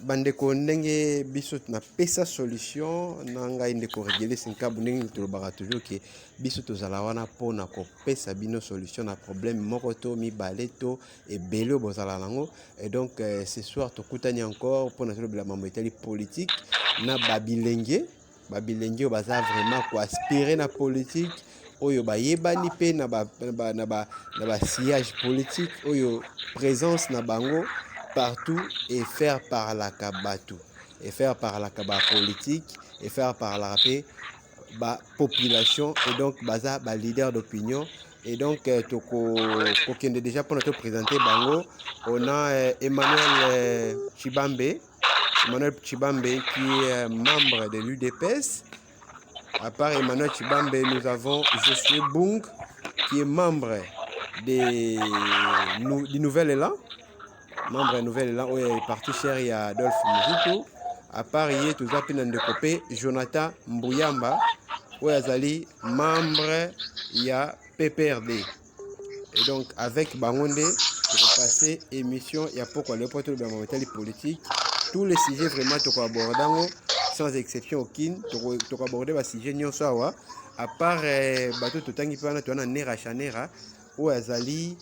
bandeko ndenge biso na pesa solution na ngai ndeko régler sinkabu ndenge tolobaka toujours que biso tozala wana pona ko pesa bino solution na problème moko to mibale to ebele bozala nango. Et donc ce soir tokutani encore pona tolobela mambo etali politique na babilenge baza vraiment ko aspirer na politique oyo bayebani pe na ba sillage politique oyo présence na bango partout et faire par la kabatou et faire par la kaba politique et faire par la population et donc baza ba leader d'opinion. Et donc toko kokende déjà pour nous présenter bango on a Emmanuel Chibambe qui est membre de l'UDPS. À part Emmanuel Chibambe, nous avons Josué Bung qui est membre du Nouvel Élan. Membre Nouvel Élan, où est parti cher il y a Adolphe Muzito. À part hier, tout ça, puis Jonathan Mbuyamba, où est membre il y a PPRD. Et donc avec Bangonde, je vais passer émission, il y a pourquoi le porte de politique. Tous les sujets vraiment tu aborder sans exception aucune, tu aborder les sujets nyonso à part bateau totangi pana tu na Nera Chanera où azali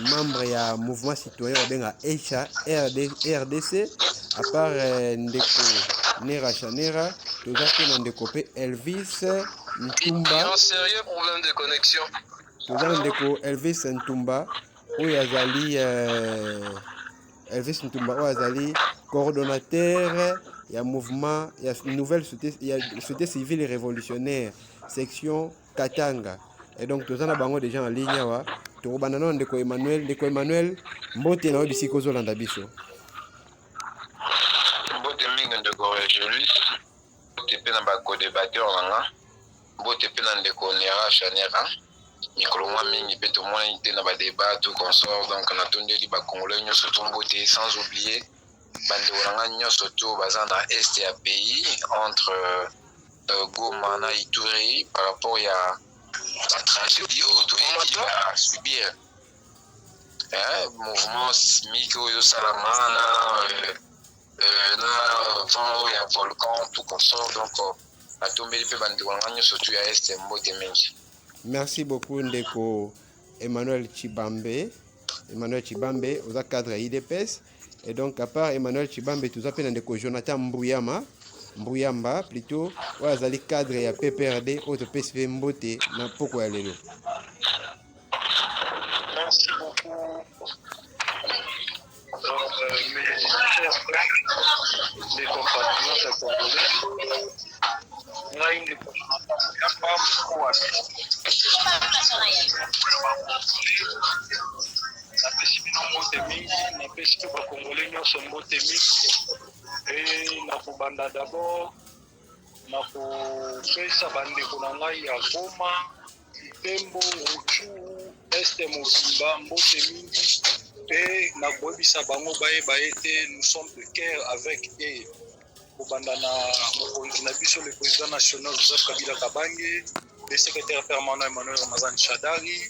membre ya mouvement citoyen benga RDC. À part ndeko Nera Chanera tu as ndeko Elvis Ntumba. Un sérieux problème de connexion. Tu as ndeko Elvis Ntumba où azali Elvis Ntumba Ouazali, coordonnateur, il y a mouvement, il y a une nouvelle société civile et révolutionnaire, section Katanga. Et donc, tous en avons déjà en ligne. Tu as Ndeko Emmanuel, Mbote na Wabisi Kozo Landabiso. Mbote mingi ndeko Julius, Mbote pe na ba co-débatteur nanga, Mbote pe na ndeko Nera Chanera. Micro-moi mingi pe tout le monde était dans le débat tout consort donc on a tenu les Congolais surtout beauté sans oublier bande surtout basant dans est et pays entre Goma na Ituri par rapport à la tragédie qu'il a subir mouvement sismique au Salamana na vent et volcan tout consort donc on a tombé les bande surtout à est et beauté mingi. Merci beaucoup Ndeko Emmanuel Chibambe. Emmanuel Chibambe, vous êtes cadre IDPS. Et donc, à part Emmanuel Chibambe, tout ça, Ndeko Jonathan Mbuyamba, plutôt, vous avez cadre et PPRD, autre PSV Mbote, na pourquoi aller là. Merci beaucoup. Mes chers frères, mes compatriotes congolais. Ngai ndeko Jonathan Mbuyamba, napesi bino mbote mingi, napesi pe bakongole nyonso mbote mingi. E na kobanda d'abord na kopesa bandeko na ngai ya Goma, Tembo, Ruchu, Este Mobimba, mbote mingi. Et na koyebisa bango bayeba ete nous sommes de cœur avec eux. Kobanda na mokonzi na biso le président national Joseph Kabila Kabange, le secrétaire permanent Emmanuel Ramazan Chadari,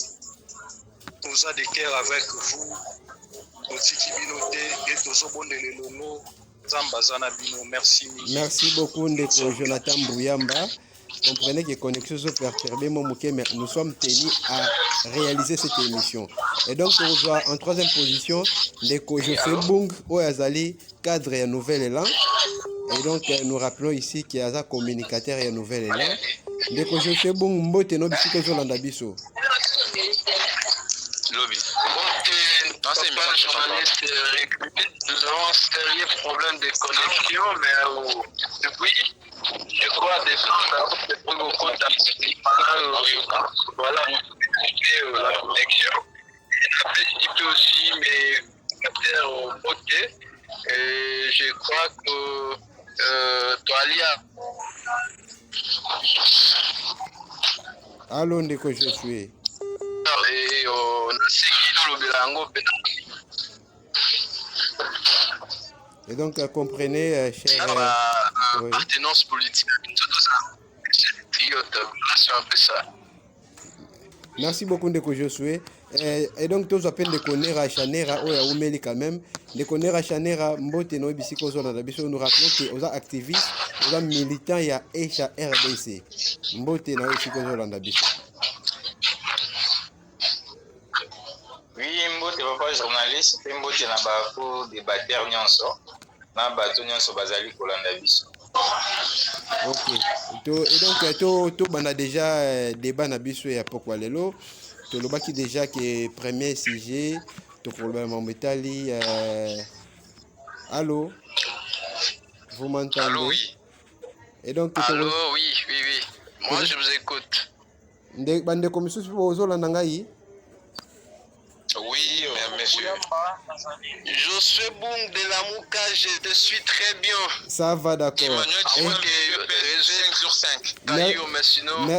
tous a de cœur avec vous, Otiki Binote et Tozobonde le Longo, Zambazana Bino, merci. Merci beaucoup Ndeko Jonathan Mbuyamba. Comprenez que connexion sont perturbées, mais nous sommes tenus à réaliser cette émission. Et donc, on voit en troisième position Ndeko Josué Bung, Oyazali, cadre et nouvel élan. Et donc, nous rappelons ici qu'il y a un communicateur et un nouvel élan. Ndeko Josué Bung, Mbote no bisiko zo landa biso. Lobby. Dans ces journalistes, nous avons un sérieux problème de connexion, mais depuis, je crois que c'est beaucoup d'activités. Voilà, la connexion. Et participer aussi mes capteurs au côté. Et je crois que Toalia. Allô, Ndeko Josué. Et on a seguido le bilango. Et donc, comprenez, cher... appartenance politique, tout ça. C'est un peu ça. Merci beaucoup, Ndeko Josué. Et donc tous appellent de connaître à Chanera ou à Oumeli quand même de connaître à Chanera mbote no bisiko zona da biso nous rappelons que aux activistes aux militants ya HRDC mbote na bisiko zona da biso. Oui, mbote papa journaliste pe mbote na ba ko débatteur nyonso na bato nyonso bazali kolanda biso. OK. Et donc to bana déjà débat na biso ya pourquoi lelo to lobaki déjà que premier sujet to problème en métalli allô vous m'entendez? Allô, oui. Et donc allô, oui. Moi je vous écoute. Bande commission ozolanda ngai? Oui, monsieur. Je suis bon de la Mouka, je te suis très bien. Ça va, d'accord. Emmanuel, tu vois que 5 sur 5.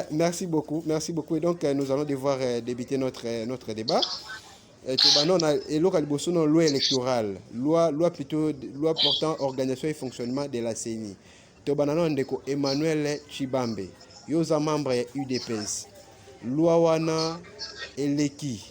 Merci beaucoup. Et donc, nous allons devoir débuter notre débat. Loi électorale, loi portant organisation et fonctionnement de la CENI. Emmanuel Chibambe, yoza membre ya UDPS. Loi wana eleki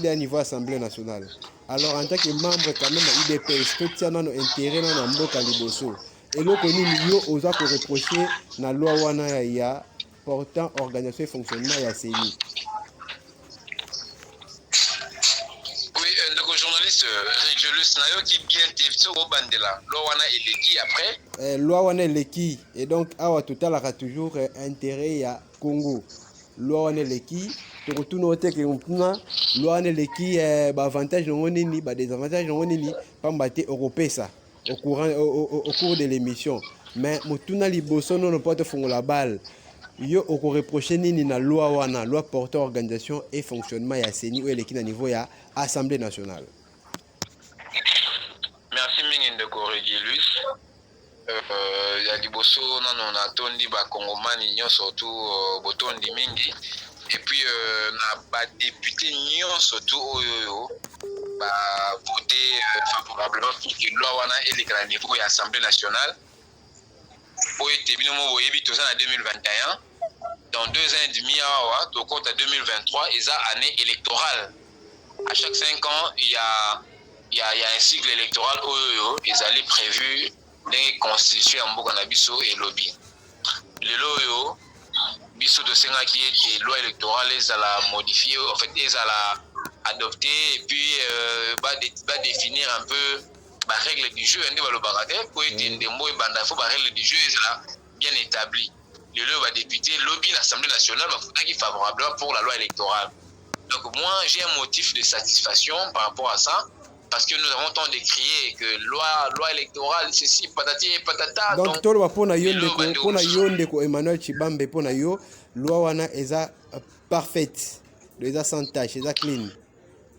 à niveau Assemblée nationale. Alors en tant que membre quand même à UDPS, tout ça nos intérêts dans mboka liboso. Et là connu yo osa ko reprocher na loi wana ya portant organisation et fonctionnement ya CENI. Oui, le journaliste Régulus Nayo qui bien t'es au bandela. Loi wana eleki après. Loi wana eleki et donc awa total a toujours intérêt ya Congo. Loi wana eleki tokotuna oteke mpuna loi wana eleki ba avantage nango nini ba désavantage nango nini pamba te okopesa au cours de l'émission mais motuna liboso non pas te fongola balle yo oko reprocher nini na loi wana loi portant organisation et fonctionnement ya CENI ou eleki na niveau ya Assemblée nationale. Merci mingi ndeko Régulus. Ya liboso nano natondi ba kongomani nyonso tu botondi mingi. Et puis, na député nyonso tu oyo voté favorablement pour que loi wana eleka na niveau ya Assemblée nationale. Oyo tebino mo boyebi toza na 2021. Dans 2 ans et demi awa to compte à 2023 et ça année électorale. À chaque 5 ans, il y a un cycle électoral oyo ezali prévu dans constitution ya mboka na biso et lobby. Lelo oyo biso de senga qui est loi électorale ezala modifiée en fait ezala adoptée et puis va définir un peu ba règle du jeu ende balobaka te po ete ndembo ebanda fo ba règle du jeu ezala bien établie. Le va député lobby l'Assemblée nationale va qui favorablement pour la loi électorale. Donc moi j'ai un motif de satisfaction par rapport à ça parce que nous avons tant décrié que loi électorale ceci patati et patata. Donc tout le pona yonde ko Emmanuel Chibambe pona yo loi wana eza parfaite, eza sans tache, eza clean.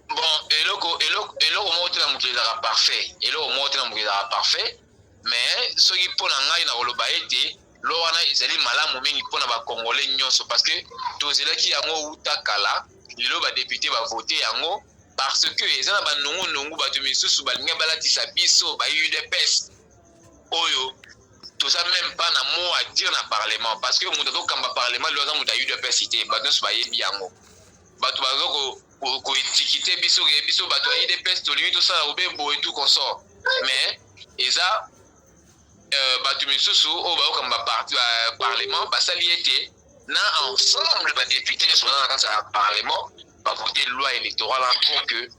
Bon eloko moko na mokili ezaka parfait, eloko moko na mokili ezaka parfait, mais soki pona ngai na koloba ete loi wana ezali malamu mingi pona ba congolais nyonso parce que tozelaki yango uta kala lelo ba député ba voter yango parce que ezana ba nungu bato misusu balinga balatisa biso ba UDPS oyo toza même pas na mot à dire na parlement parce que mutu akokamba parlement lelo aza mutu ya UDPS ite bato nyonso bayebi yango bato baza koetikite biso bato ya UDPS tolingi tosala obembo et tout consort mais eza bato misusu oyo bakokamba parlement basali ete na ensemble badéputé nyonso baza na kati ya parlement voter loi électorale pour que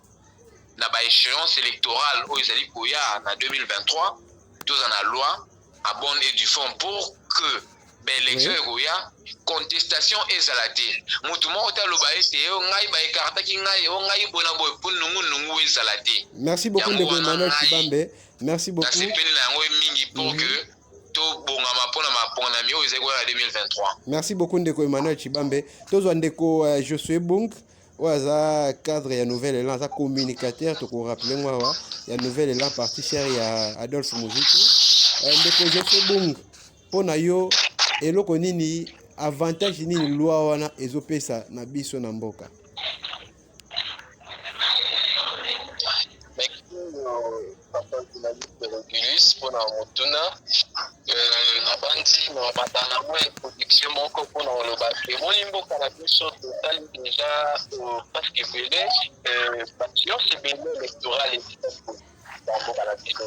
na ba échéance électorale oyo ezali koya na 2023 toza na loi à bonne et du fond pour que l'élection ekoya contestation ezala te mutu moko te aloba ete ngai baekartaki ngai ngai bona boye mpo nungu ezala te. Merci beaucoup ndeko Emmanuel Chibambe, merci beaucoup. nasepeli na yango mingi pour que tobongama mpona maponami oyo ezali koya na 2023. Merci beaucoup ndeko Emmanuel Chibambe. Tozwa ndeko Josué Bung oyo cadre ya nouvelle élan aza communicateur tokorappele mwa ya nouvelle élan parti cher ya Adolphe Muzitu. Ndeko Josué Bung mpona yo eloko nini avantage nini loi wana ezopesa na biso na mboka? journaliste Régulus pour la Motuna. Na bandi na batana mo production moko pour na le bateau. Mon limbo cannabis total déjà parce que belé passion c'est belé électoral et dans cannabis mais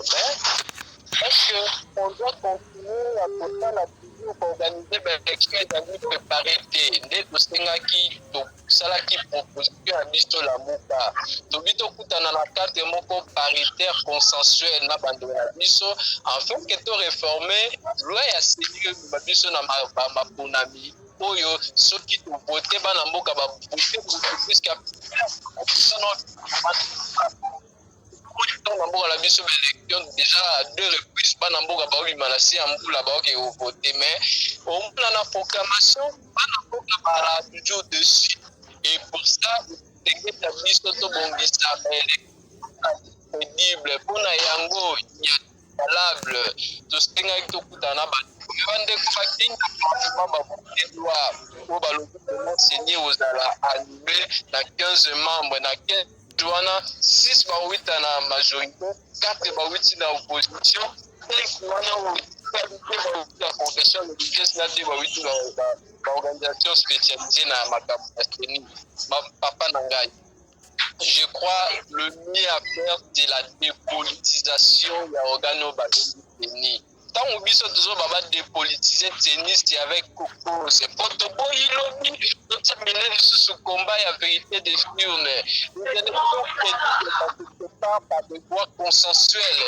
est-ce qu'on doit continuer à porter la toujours pour organiser des experts d'amis préparés des dossiers qui sala qui proposition à biso la moka to bito kutana na carte moko paritaire consensuel na bando na biso afin que to réformer loi ya sérieux ba biso na maponami oyo soki to voter bana mboka ba voter puisque dans la biso élection déjà à 2 reprises bana mboka ba obima na si ambula ba oke voter mais au moins na proclamation bana mboka ba toujours dessus. Et pour ça, les établissements sont crédibles. Pour na yango, valable. Tout ce qui est tout kutana ba. Bande kufakinga ba loi pour ba signé aux annulé na 15 membres na 15 douana 6 ba 8 na majorité, 4 ba 8 na opposition, 5 wana la confession de pièces na de ba 8 organisation spécialisée dans ma capacité, papa Nangai. Je crois le mieux à faire c'est la dépolitisation de l'organo Badeni. Tant on dit que toujours baba dépolitiser tennis avec Coco, c'est pas tout bon il lobby, tout ça mêlé sous combat la vérité des urnes. Il y a des choses par des voies consensuelles.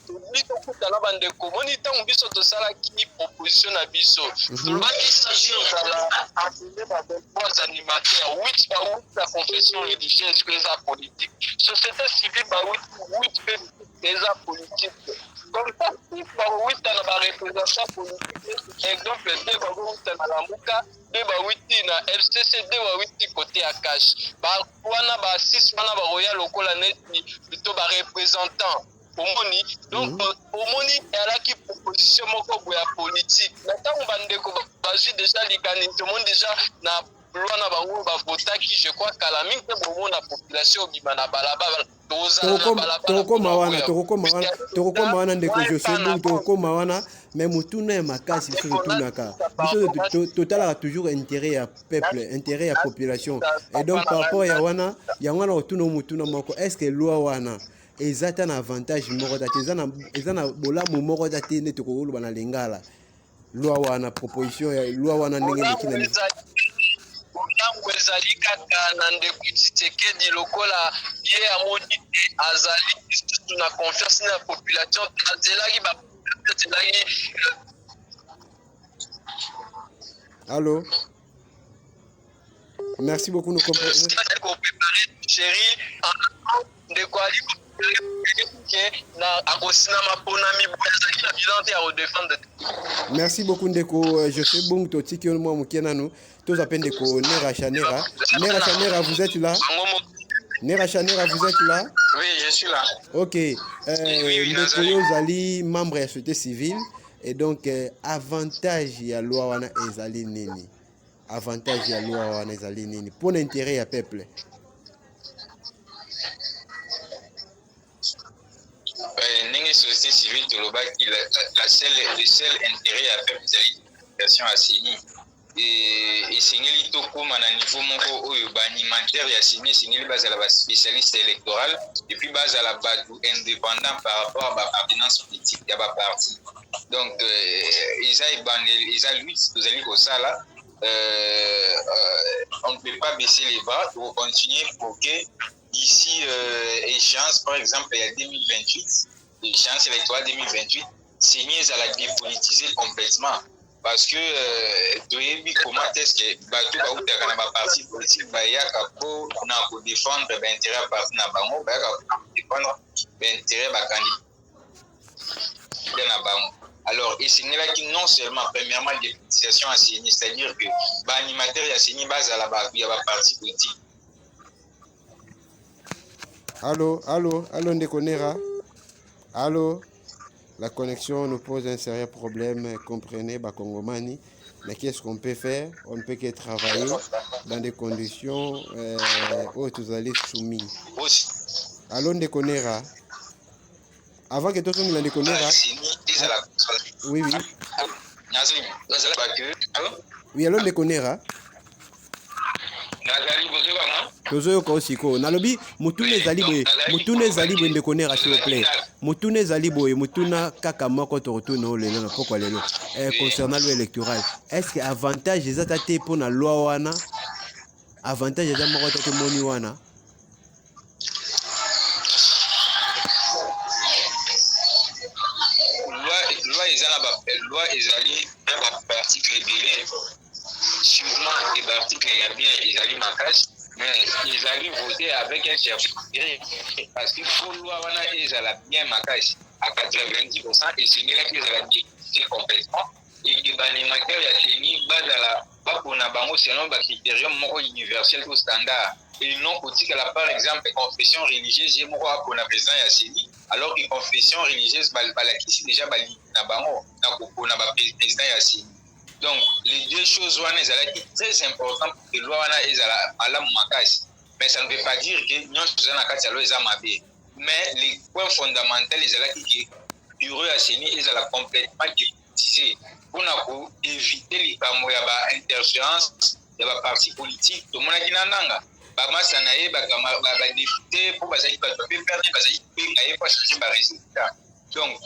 Oublie que tout à la bande de communauté on dit que ça là qui proposition à biso. Tout le monde qui s'agit dans la assemblée par des trois animateurs, 8 par 8 la confession religieuse, les politique. Société civile par 8 les politiques. Comme ça, 6 par 8 dans la représentation politique, exemple 2 par 8 dans la Mouka, 2 par 8 dans FCC, 2 par 8 côté à cash. Par 6 par Royal local plutôt par représentant. Donc, au moni, il y a là qui proposition politique. Maintenant, on va déjà les déjà na loi na bango ba vota qui je crois qu'à la minute pour la population bimana balaba tokokoma wana ndeko José Bung tokokoma wana mais mutuna ya makasi biso totunaka biso totalaka toujours intérêt ya peuple intérêt ya population et donc par rapport ya wana otuna mutuna moko est-ce que loi wana ezata na avantage moko date eza na bolamu moko date nde tokoloba na lingala loi wana proposition ya loi wana ndenge lekina Olango ezali kaka na ndeko Tshisekedi lokola ye amoni azali na confiance na population azelaki ba azelaki. Allô. Merci beaucoup nous comprenons. Chérie ndeko ali merci beaucoup ndeko José Bung totiki moi mukienanu tous appellent ndeko Nera Chanera. Nera Chanera, vous êtes là? Nera Chanera, vous êtes là? Oui, je suis là. Ok. Ndeko Yozali membre de la société civile et donc avantage ya loi wana ezali nini? Avantage ya loi wana ezali nini pour l'intérêt ya peuple? Ndenge société civile tolobaki le seul intérêt à faire l'utilisation à CENI et esengeli tokóma na niveau moko oyo baanimateur ya CENI esengeli bazala baspécialiste électoral et puis bazala bato indépendant par rapport à baappartenance politique ya baparti donc eza ebandeli eza lutte tozali kosala on ne peut pas baisser les bras pour continuer pour que d'ici échéance, par exemple, il y a 2028, échéance électorale 2028, CENI à la dépolitiser complètement. Parce que, comment est-ce que Batou va ma parti politique, il y a pour défendre l'intérêt à partir de Bango, il défendre l'intérêt de Bango. Alors, et c'est là qui non seulement, premièrement, dépolitisation à CENI, c'est-à-dire que l'animateur à CENI base à la parti politique. Allô, Ndeko Nera. Allô, la connexion nous pose un sérieux problème, comprenez, Bakongomani. Mais qu'est-ce qu'on peut faire? On ne peut que travailler dans des conditions où vous allez soumis. Allô, Ndeko Nera. Avant que tu sois dans Conera. Oui, oui. Oui, alors les Conera. Tozo ko siko. Nalobi mutune zalibo. Mutune zalibo de Conera s'il vous plaît. Mutune zalibo et mutuna kaka moko torutu no lelo na poko lelo. Concernant le électoral. Est-ce que avantage les attaquer pour la loi wana? Avantage les amoko tate moni wana? Loi ezali article belé sûrement et article ya bien ezali makasi mais ezali voté avec un chef parce qu'il faut loi wana ezala bien makasi à 90% et c'est là que ezala bien complètement et banimateur ya chéni bazala bakona bango selon ba critérium moko universel ou standard et non kotikala par exemple confession religieuse ye moko akona président ya chéni alors que confession religieuse balakisi déjà bali na bango na kokona ba président ya chéni. Donc les deux choses wana ezalaki très important pour que loi wana ezala malamu makasi mais ça ne veut pas dire que nyonso eza na kati ya loi eza mabe mais les points fondamentaux ezalaki que bureau ya chéni ezala complètement dépolitisé mpona koéviter likambo ya bainterférence ya baparti politique tomonaki na ndanga bamasa na ye badépute mpo bazalaki bato bape perne bazalaki kobenga ye mpo achange barésultat. Donc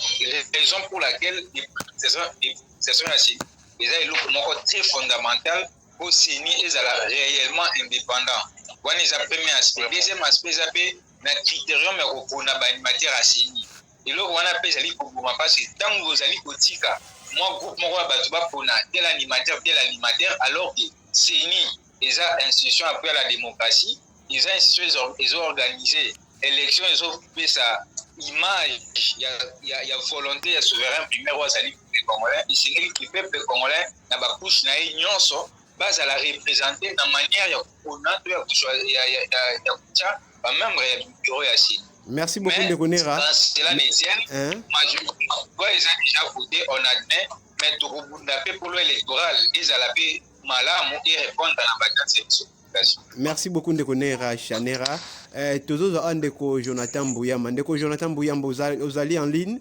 raison pour laquelle dépolitisation ya chéni eza eloko moko très fondamental mpo chéni ezala réellement indépendant wana eza premier aspect. Deuxième aspect eza mpe na critérium ya kokona baanimateur ya chéni eloko wana mpe ezali koboma parce que ntango bozali kotika mwa groupe moko ya bato bapona tel animateur alors que chéni eza institution après la démocratie eza institution ezoorganize élection ezopesa image ya volonté ya souverain primaire oyo azali peuple congolais esengeli ke peuple congolais na bacouche na ye nyonso bazala représente na manière ya kokona to ya kotia bamembre ya bureau ya chéni. Merci beaucoup de connaître. Cela détienne, moi ils ont déjà voté, on admet, mais tout le monde pour l'électoral, ils allaient malamu et répondre à la cette. Merci beaucoup de connaître Chanera. Toujours Andeko Jonathan Bouyamba. Andeko Jonathan Bouyamba, vous allez en ligne?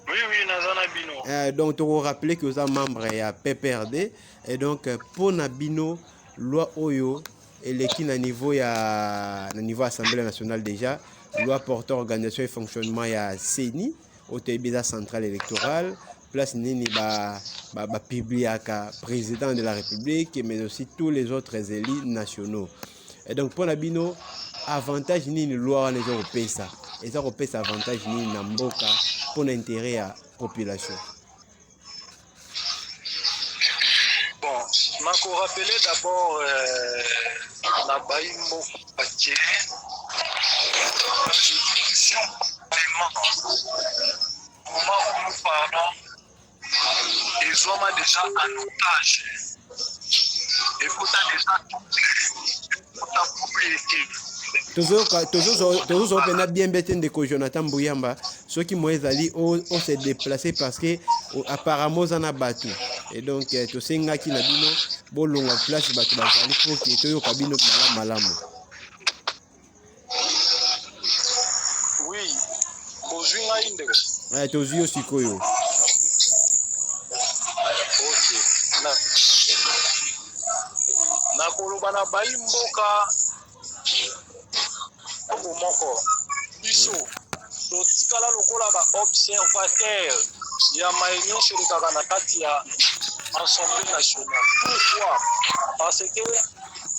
Oui, Nazana Bino. Donc, tu vous rappelez que vous êtes membre à PPRD. Et donc, pour Nabino, loi Oyo, et qui na niveau Assemblée nationale déjà, loi portant organisation et fonctionnement ya CENI, au TBA centrale électorale, place nini publiaka président de la République, mais aussi tous les autres élus nationaux. Et donc pour Nabino, avantage nini loi les européens ça, et ça européen avantage nini namboka pour l'intérêt à population. Bon, je m'en rappelle d'abord la Baïmbo Paquet, la justification vraiment. Au moment où nous parlons, ils ont déjà en otage. Et pourtant déjà toute la propriété. Toujours bien bête de Jonathan Bouyamba, ceux qui m'ont dit on s'est déplacé parce que apparemment on a battu et donc tu sais qui n'a dit non bon longue place battu bazali pour que tu yo kabino malamu. Oui, bonjour Inde. Tozio sikoyo. OK. Na koloba na Baïmboka moko biso totikala lokola ba-observateur ya mayenyesho elekaka na kati ya Assemblée nationale. Pourquoi? Parce que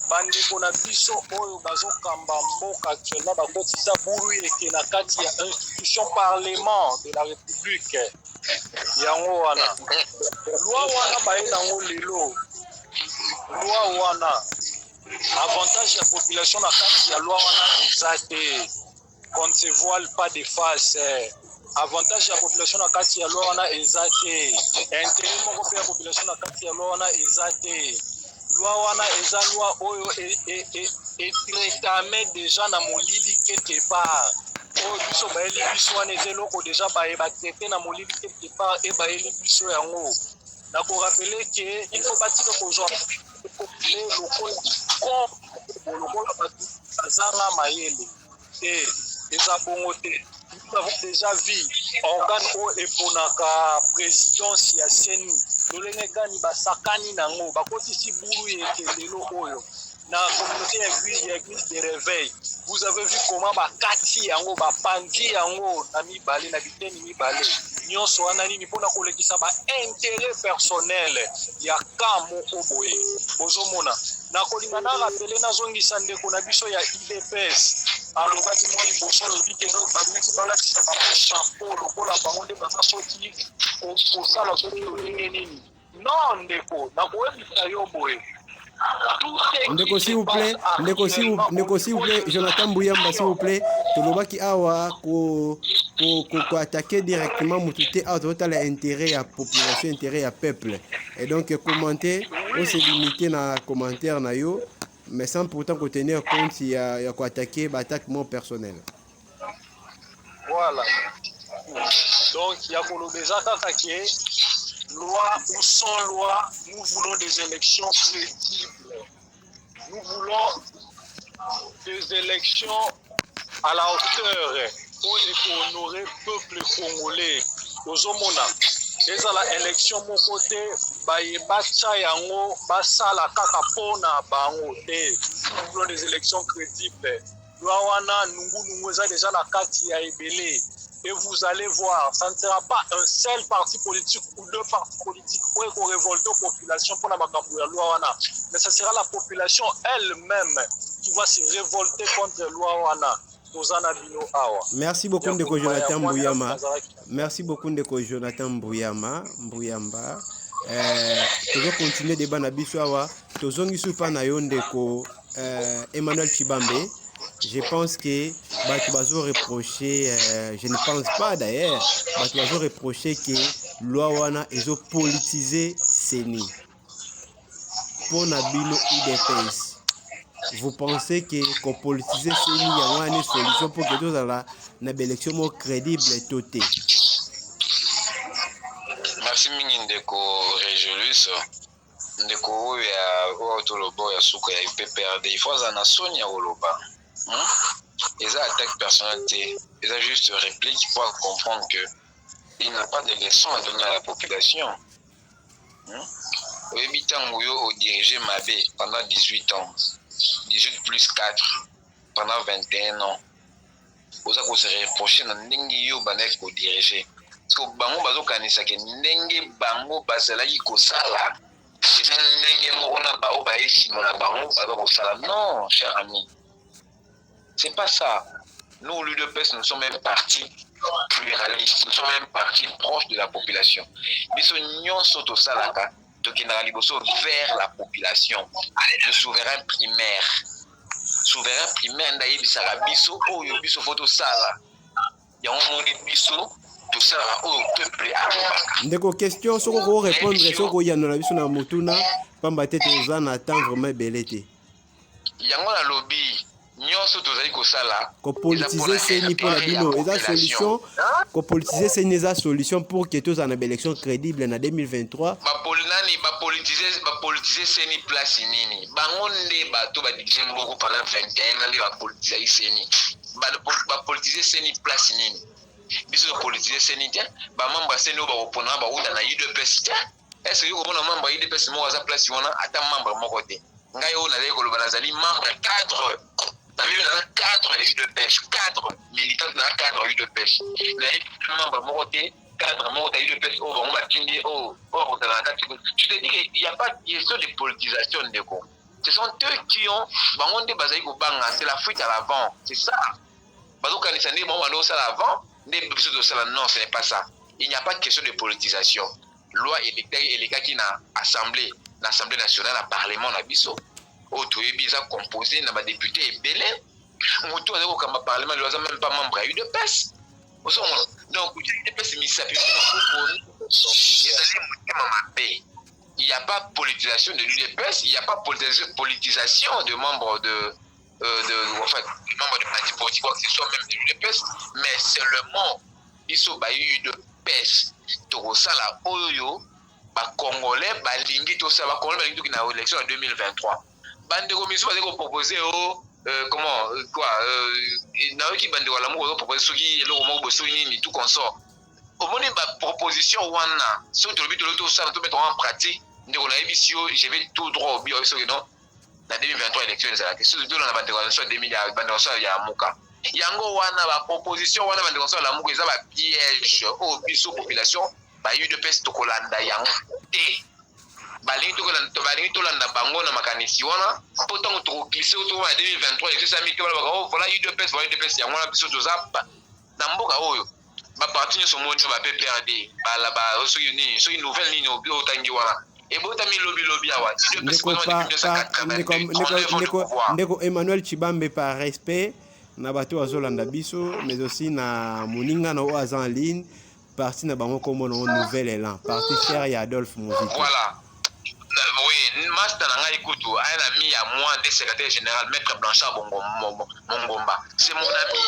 bandeko na biso oyo bazokamba mboka actuellement bakotisa bulu eke na kati ya institution parlement de la République yango wana loi wana baye nango lelo loi wana avantage ya population na kati ya loi wana eza te qu'on ne se voile pas de face. Avantage ya population na kati ya loi wana eza te intérêt moko pe ya population na kati ya loi wana eza te loi wana eza loi oyo etrétame déjà na molili quelque part oyo biso bayeli biso wana eza eloko déjà batraite na molili quelque part e bayeli biso yango na korapele ke il faut batika kozwa lokola bato bazanga mayele te eza bongo te nous avons déjà vu organe et ponaka présidence ya seni lolenge gani basakani nango bakotisi bulu ekelelo oyo na communauté ya église de réveil. Vous avez vu comment bakati yango bapandi yango na mibale na biteni mibale nyonso wana nini mpona kolekisa ba intérêt personnel ya ka moko boye ozomona na kolinga na rapele nazongisa ndeko na biso ya IDPS alobaki mwa liboso alobi ke bameki balakisa bango chapeau lokola bango nde baza soki kosala soki olinge nini non ndeko nakoyebisa yo boye ndeko s'il vous plaît, Jonathan Bouyamba s'il vous plaît, tolobaki awa ko attaquer directement mutute à l'intérêt à population, intérêt à peuple. Et donc commenter, on se limiter na commentaire na yo, mais sans pourtant tenir compte s'il y a quoi attaquer, attaque mon personnel. Voilà. Donc il y a kolobeza kaka ke loi ou sans loi, nous voulons des élections crédibles. Nous voulons des élections à la hauteur pour honorer le peuple congolais. Ozomona, et à la élection mon côté, bayebacha yango basala kaka pona bango te. Nous voulons des élections crédibles. Loi wana nungu eza déjà la kati ya ebele. Et vous allez voir, ça ne sera pas un seul parti politique ou deux partis politiques pour révolter aux populations pour la loi wana. Mais ce sera la population elle-même qui va se révolter contre la loi wana. Merci beaucoup de Jonathan Bouyama. Merci beaucoup de Jonathan Bouyama. Toujours continuer débat na biso awa. Tozongi supa na yo ndeko Emmanuel Chibambe. Je pense que Batubazo reproché, je ne pense pas d'ailleurs, Batubazo reproché que loi wana ezo politisé Seni. Pour Nabino IDPS, vous pensez que qu'on politiser Seni, il y a une solution pour que tous la élection crédible et totée? Merci Ndeko Régulus. Ndeko ya Otolobo ya Suka ya PPRD. Il faut en Sonia Oloba. Ils ont attaque personnalité, ils ont juste réplique pour comprendre qu'il n'y a pas de leçons à donner à la population. Au dirigé Mabé pendant 18 ans, 18 plus 4, pendant 21 ans. Vous avez se reproché dans Nengiyo Banek au dirigé. Parce que Bango Bazo Kanisa, que Nengi Bango Basalaki Kosala, c'est un Nengi Mona Bao Baïsi, Mona Bango Bazo Kosala. Non, cher ami. C'est pas ça. Nous, l'UDPS, nous sommes un parti pluraliste. Nous sommes un parti proche de la population. Mais ce nion soto salaka, vers la population. Le souverain primaire. Souverain primaire, d'ailleurs, bisara biso, oh, yo biso photo sala. Ya on moni biso, tout ça, oh, peuple à ndeko question, soko ko répondre, soko ya na biso na motuna, pamba tete ozana attend vraiment belete. Yango na lobby. Ko politiser Seni pour la bino eza solution ko politiser Seni eza solution pour que tous en élection crédible en 2023 ba politiser Seni place nini bango nde bato ba dirige mboko pendant 21 ans ba politiser Seni ba politiser Seni place nini biso politiser Seni tiens ba membre Seni ba opona ba uta na UDPS tiens est-ce que ko na membre UDPS mo za place wana ata membre moko te ngai on allait ko lobana zali membre 4 4 UDPS, 4 militants dans 4 UDPS. Les membres motés, 4 membres UDPS, je te dis qu'il n'y a pas de question de politisation de quoi. Ce sont eux qui ont, c'est la fuite à l'avant, c'est ça. Non, ce n'est pas ça. Il n'y a pas de question de politisation. Loi électorale et les gars qui n'a assemblée nationale, à parlement, à Bissau. Auto Ibiza composé na ba député ebele mutu azako kamba parlement le même pas membre de UDPS donc UDPS mi sapi il n'y a pas politisation de l'UDPS, il n'y a pas politisation de membres de membres du parti politique quoi que ce soit même de l'UDPS, mais seulement biso ba UDPS to sala oyo ba congolais ba lingi to sa ba congolais ba lingi to na élection en 2023. Bande commission va proposer nayoki bandeko ya lamuka ozopropose soki eloko moko boye soki nini tout consort omoni baproposition wana soki tolobi tolobi tosala tomettre en pratique ndeko nayebisi yo je vais tout droit obi oyebi soki non na 2023 élection ezalaki soki tolanda bandeko ya lamuka yango wana baproposition wana bandeko ya lamuka eza bapiège oyo biso population UDPS tokolanda yango te balingi tolanda bango na makanisi wana mpo ntango tokoglise tokoma na 2023 ekesami te balobaka voilà UDPS yango wana biso toza na mboka oyo baparti nyonso moni baPPRD soki nouvelle nini otangi wana ebotami lobi awa ndeko Emmanuel Chibambe par respect na bato azolanda biso mais aussi na moninga na oyo aza en ligne parti na bango kombo na Nouvel Élan parti cher ya Adolphe Muzito. Voilà. Oui, master na ngai kutu aya na mi ya moi de secrétaire général maître Blanchard Mongomba. C'est mon ami.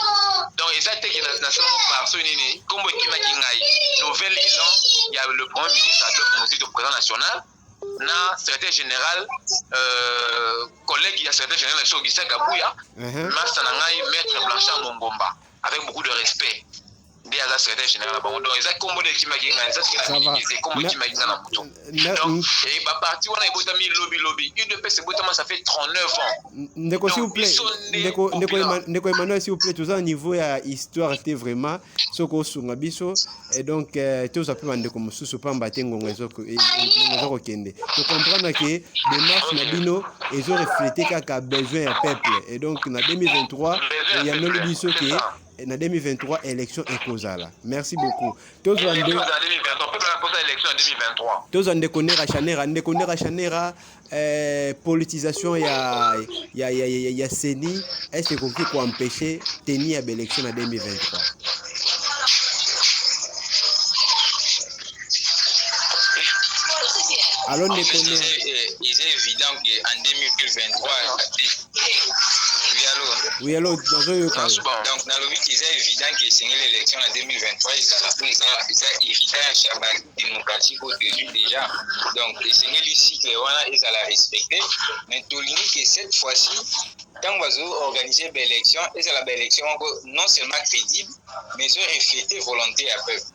Donc exactement na solo par nini kombo kimaki ngai Nouvel Élan il y a le premier ministre Adolphe Muzito président national na secrétaire général collègue ya secrétaire général de Augustin Kabuya master na ngai maître Blanchard Mongomba avec beaucoup de respect. Donc secrétaire général donc eza kombo de kimaki ngai ça c'est kombo kimaki na muto donc et ba parti wana ebotami lobby UDPS ebotama ça fait 39 ans ndeko s'il vous plaît ndeko Emmanuel s'il vous plaît tout ça au niveau ya histoire était vraiment soko sunga biso et donc tous ça peut ndeko mususu pamba tengo ngezo ko kende to comprendre que démarche na bino ezo refléter kaka besoin ya peuple et donc na 2023 il y a le biso que na 2023 élection ekozala. Merci beaucoup. Tozande konera chanera politisation ya CENI est-ce qu'on peut empêcher tenir l'élection en 2023? Alors il est évident qu'en 2023 oui, alors, donc, dans le but, il est évident que c'est l'élection en 2023, il est évident que démocratique au-dessus déjà. Donc, c'est le cycle, ils allaient respecter. Mais tout l'unique que cette fois-ci, quand on va organiser l'élection, ils allaient l'élection non seulement crédible, mais ils ont reflété volonté à peuple.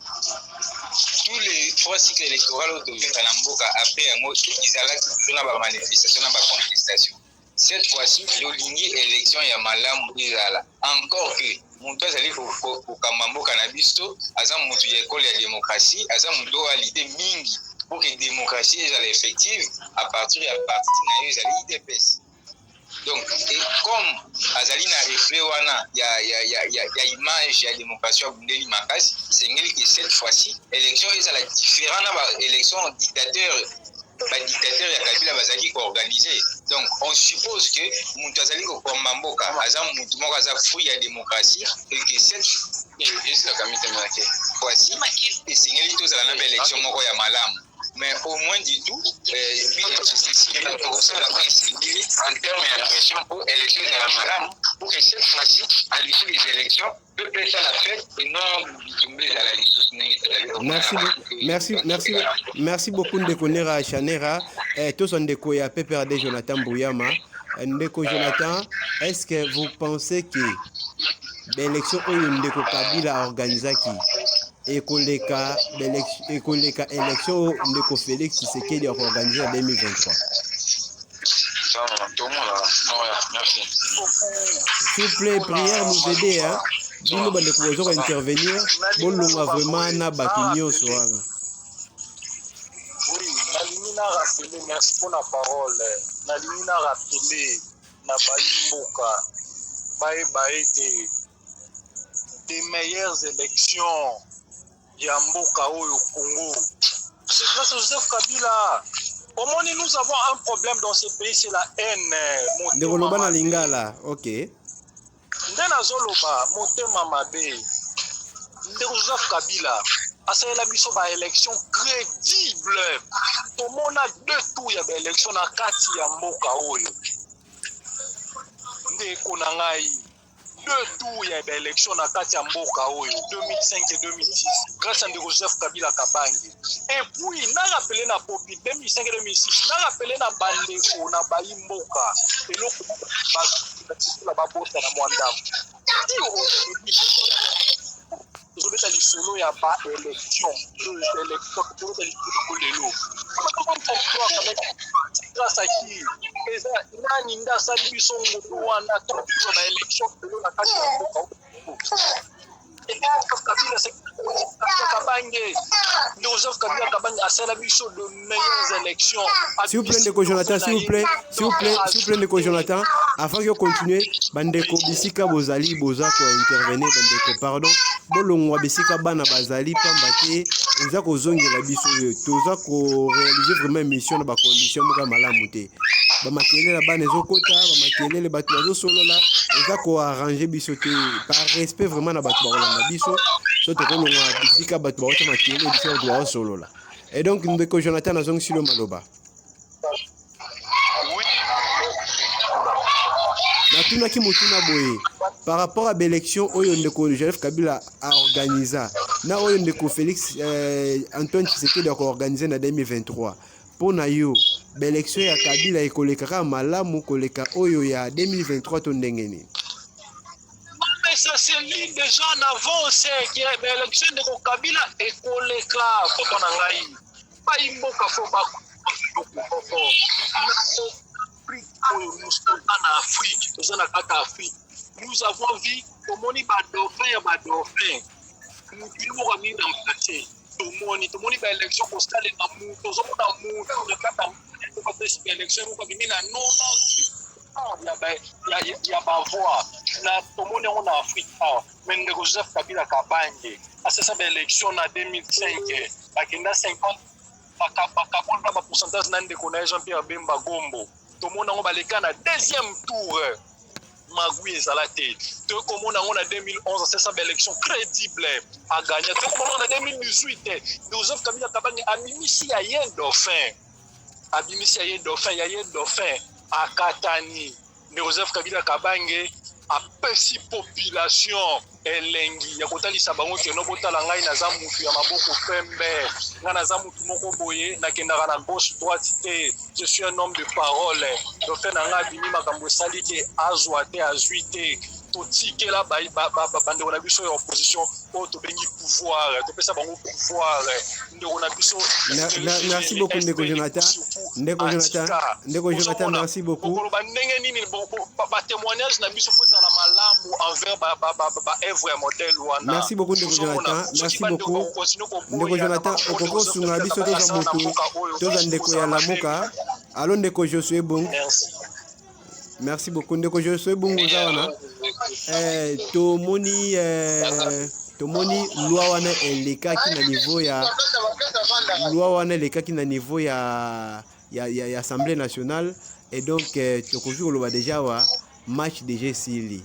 Tous les 3 cycles électoraux autour après, ils allaient faire une manifestation, une contestation. Cette fois-ci, l'olignée élection ya malamu izala. Encore que, muntu azali kokamambo kanabisto, aza muntu ya école ya démocratie, aza muntu a l'idée mingi pour que démocratie ezala effective à partir ya parti na yo ezali UDPS. Donc, et comme azali na reflet wana ya image ya démocratie ya bundeli makasi, c'est que cette fois-ci, élection ezala différent na ba élection dictateur dictateur ya Kabila bazaki ko organiser. Donc on suppose que Moutazali ko Mamboka aza mutu moko aza fou ya démocratie et que cette voici et singeli tous la même élection moko ya malamu. Mais au moins du tout en termes d'impression pour élection ya malamu pour que cette fois-ci à l'issue des élections peut faire la fête et non tomber à la liste. Merci beaucoup Ndeko Nera Chanera. Tous on Ndeko ya PPRD Jonathan Bouyama. Ndeko Jonathan, est-ce que vous pensez que l'élection où Ndeko Kabila a organisé et que l'élection Ndeko Félix Tshisekedi a organisé en 2023? S'il vous plaît, prière nous aider, hein. Bino bande ko intervenir, bolonga vraiment na bakinyo soana. Oui, nalimina rappeler, merci pour la parole. Nalimina rappeler na baimboka baete des meilleures élections ya mboka oyo Congo. C'est grâce à Joseph Kabila. Au moins nous avons un problème dans ce pays, c'est la haine. De Rolobana Lingala, OK. Ndena zoloba motema mabe ndeko Joseph Kabila asalela biso ba élection crédible tomona 2 tours ya ba élection na kati ya mboka oyo ndeko na ngai 2 tours ya élection na kati ya mboka oyo 2005 et 2006 grâce à Joseph Kabila Kabange. Et puis na rappelé na popi 2005 et 2006 na rappelé na bandeko na bayi mboka eloko ba babota na mwandamo. Tozobeta lisolo ya ba élection tozobeta lisolo lelo grâce à qui eza nani nda sali biso ngutu wana toza ba élection lelo na kati ya mboka Joseph Kabila Kabange a fait de meilleures élections. S'il vous plaît, Ndeko Jonathan, s'il vous plaît, Ndeko Jonathan, avant que continue, Bandeko Bisika Bozali, Boza ko intervenir, Bandeko, pardon, Bolongwa Bisika Bana Bazali, Pambate, Eza ko zongi la biso, Toza ko réaliser vraiment une mission dans ba condition moka malamuté. Ba makele la bana ezokota, ba makele le bato bazo solo là, Eza ko arranger biso te par respect vraiment na bato ba na biso. Soto kolongwa Bisika bato ba ota makele biso doit solo là. Et donc Ndeko Jonathan azong silo maloba. Natunaki mutuna boye par rapport à l'élection oyo Ndeko Joseph Kabila a organisé na oyo Ndeko Félix Antoine Tshisekedi a organisé na 2023 pour na yo l'élection ya Kabila ekoleka malamu koleka oyo ya 2023 to ndengeni. Mais ça c'est lui déjà en avance qui l'élection de Kabila ekoleka papa na ngai pas imboka fo ba en Afrique, nous avons vu comment les dauphin, nous devons mis dans le plateau. Tout le monde a élection postale et l'amour, tout le monde a l'amour, le élection, il y a ma voix. Tout le monde est en Afrique, mais le Joseph Kabila Kabange, c'est ça l'élection en 2005, il y a 50 pourcentage de Jean-Pierre Bemba Gombo. Tout le monde a baleka na deuxième tour. Magui et Zalate. Tout le monde a 2011, c'est ça l'élection crédible à gagner. Tout le monde a 2018. Joseph Kabila Kabange a mimisi à Yen Dauphin. A mimisi à Yen Dauphin, il y a Yen Dauphin à Katani. Joseph Kabila Kabange a pesi population elengi ya kotalisa bango ke no botala ngai naza mutu ya maboko pembe nga naza mutu moko boye nakendaka na gauche droite te. Je suis un homme de parole. Dauphin na nga bimi makambo esali te azwa te azwi te totikela bandeko na biso ya opposition oyo tobengi pouvoir topesa bango pouvoir ndeko na biso. Merci beaucoup Ndeko Jonathan. Ndeko Jonathan, merci beaucoup. Ndenge nini ba témoignage na biso faut na malamu envers ba œuvre ya modèle wana. Merci beaucoup Ndeko Jonathan. Merci beaucoup Ndeko Jonathan. Okoko sunga biso toza moto toza ndeko ya lamuka. Allô Ndeko Josué Bung. Merci beaucoup Ndeko Josué Bung wana. Tomoni loi wana elekaki na niveau ya loi wana elekaki na niveau ya Assemblée nationale et donc tokojuka loba déjà wa match déjà sili.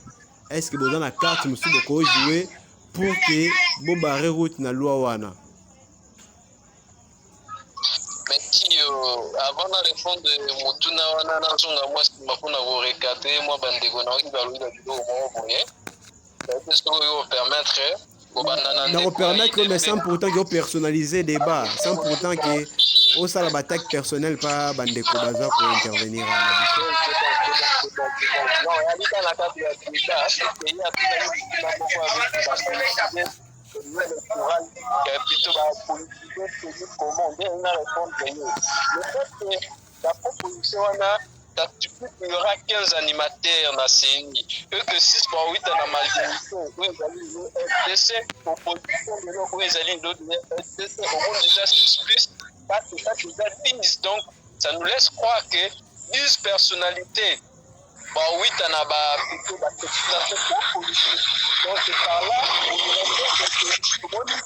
Est-ce que vous avez la carte musu boko jouer pour que bo barre route na loi wana? Avant de répondre motuna wana na songa moi makuna ko recadrer moi bandeko na oki baluida bido mo boye. Est-ce que vous permettre de permettre, mais sans pourtant que personnaliser des débat, sans pourtant que au ça la attaque personnelle pas Bandeko Baza pour intervenir à la proposition il y aura 15 animateurs dans CNI. Eux que 6 par 8 dans la majorité. Eux, ils allaient FDC, opposition, ils allaient d'autres FDC. Au moins déjà 6 plus, ça déjà 10. Donc, ça nous laisse croire que 10 personnalités, par 8 dans la plutôt la politique. Donc, c'est par là, on déjà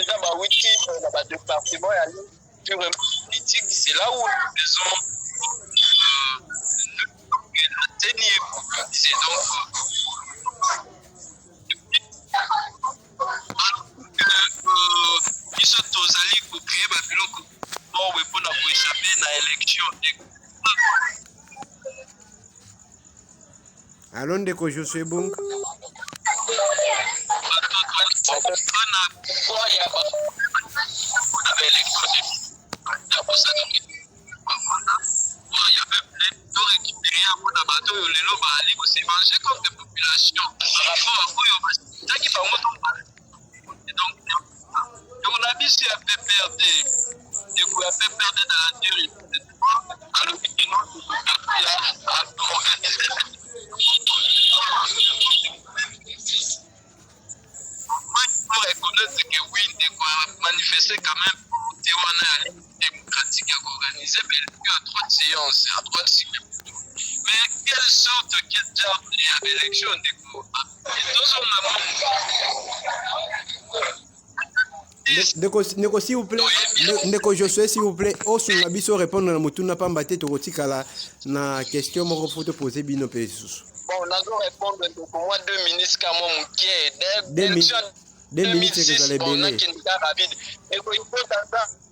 8 dans le département et aller politique, c'est là où nous faisons tenir. C'est donc ils sont tous allés pour créer Babylone pour échapper à l'élection. Allô ndeko Josué Bunk. Manifester quand même démocratique à organiser, mais il y a 3 séances, à 3 cycles. Mais quelle sorte, quel genre d'élection Ndeko s'il vous plaît, ndeko Josué s'il vous plaît, osunga biso répondre na mutuna pamba te tokotikala na question moko photo poser bino pe susu. Bon, nazo répondre ndeko moi 2 ministres kama mukie, 2 minutes que vous allez belé.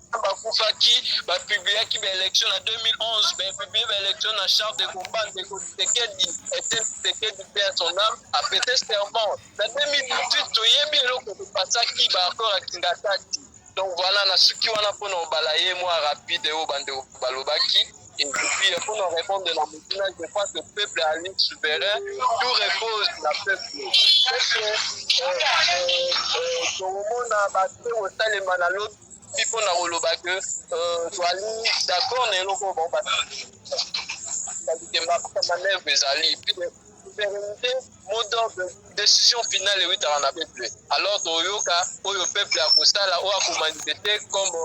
Bakufaki bapubliaki baélection en 2011 bapublié baélection na charte de combat de Tshisekedi perd son âme a pété serment. En 2018 toyebi eloko kopasaki baaccord ya Kingatati. Donc voilà na suki wana mpona obalaye moi rapide oyo bandeko balobaki. Et puis pour nous répondre de la mutuna, je crois que le peuple a ligne souverain, tout repose sur le peuple. Tout le monde a battu au Salema na l'autre. Puis pour nous que soyez d'accord mais loko bon parce que ma manœuvre ezali puis souveraineté mot d'ordre décision finale oui t'en as plus alors toyoka oyo peuple a kosala o a manifester comme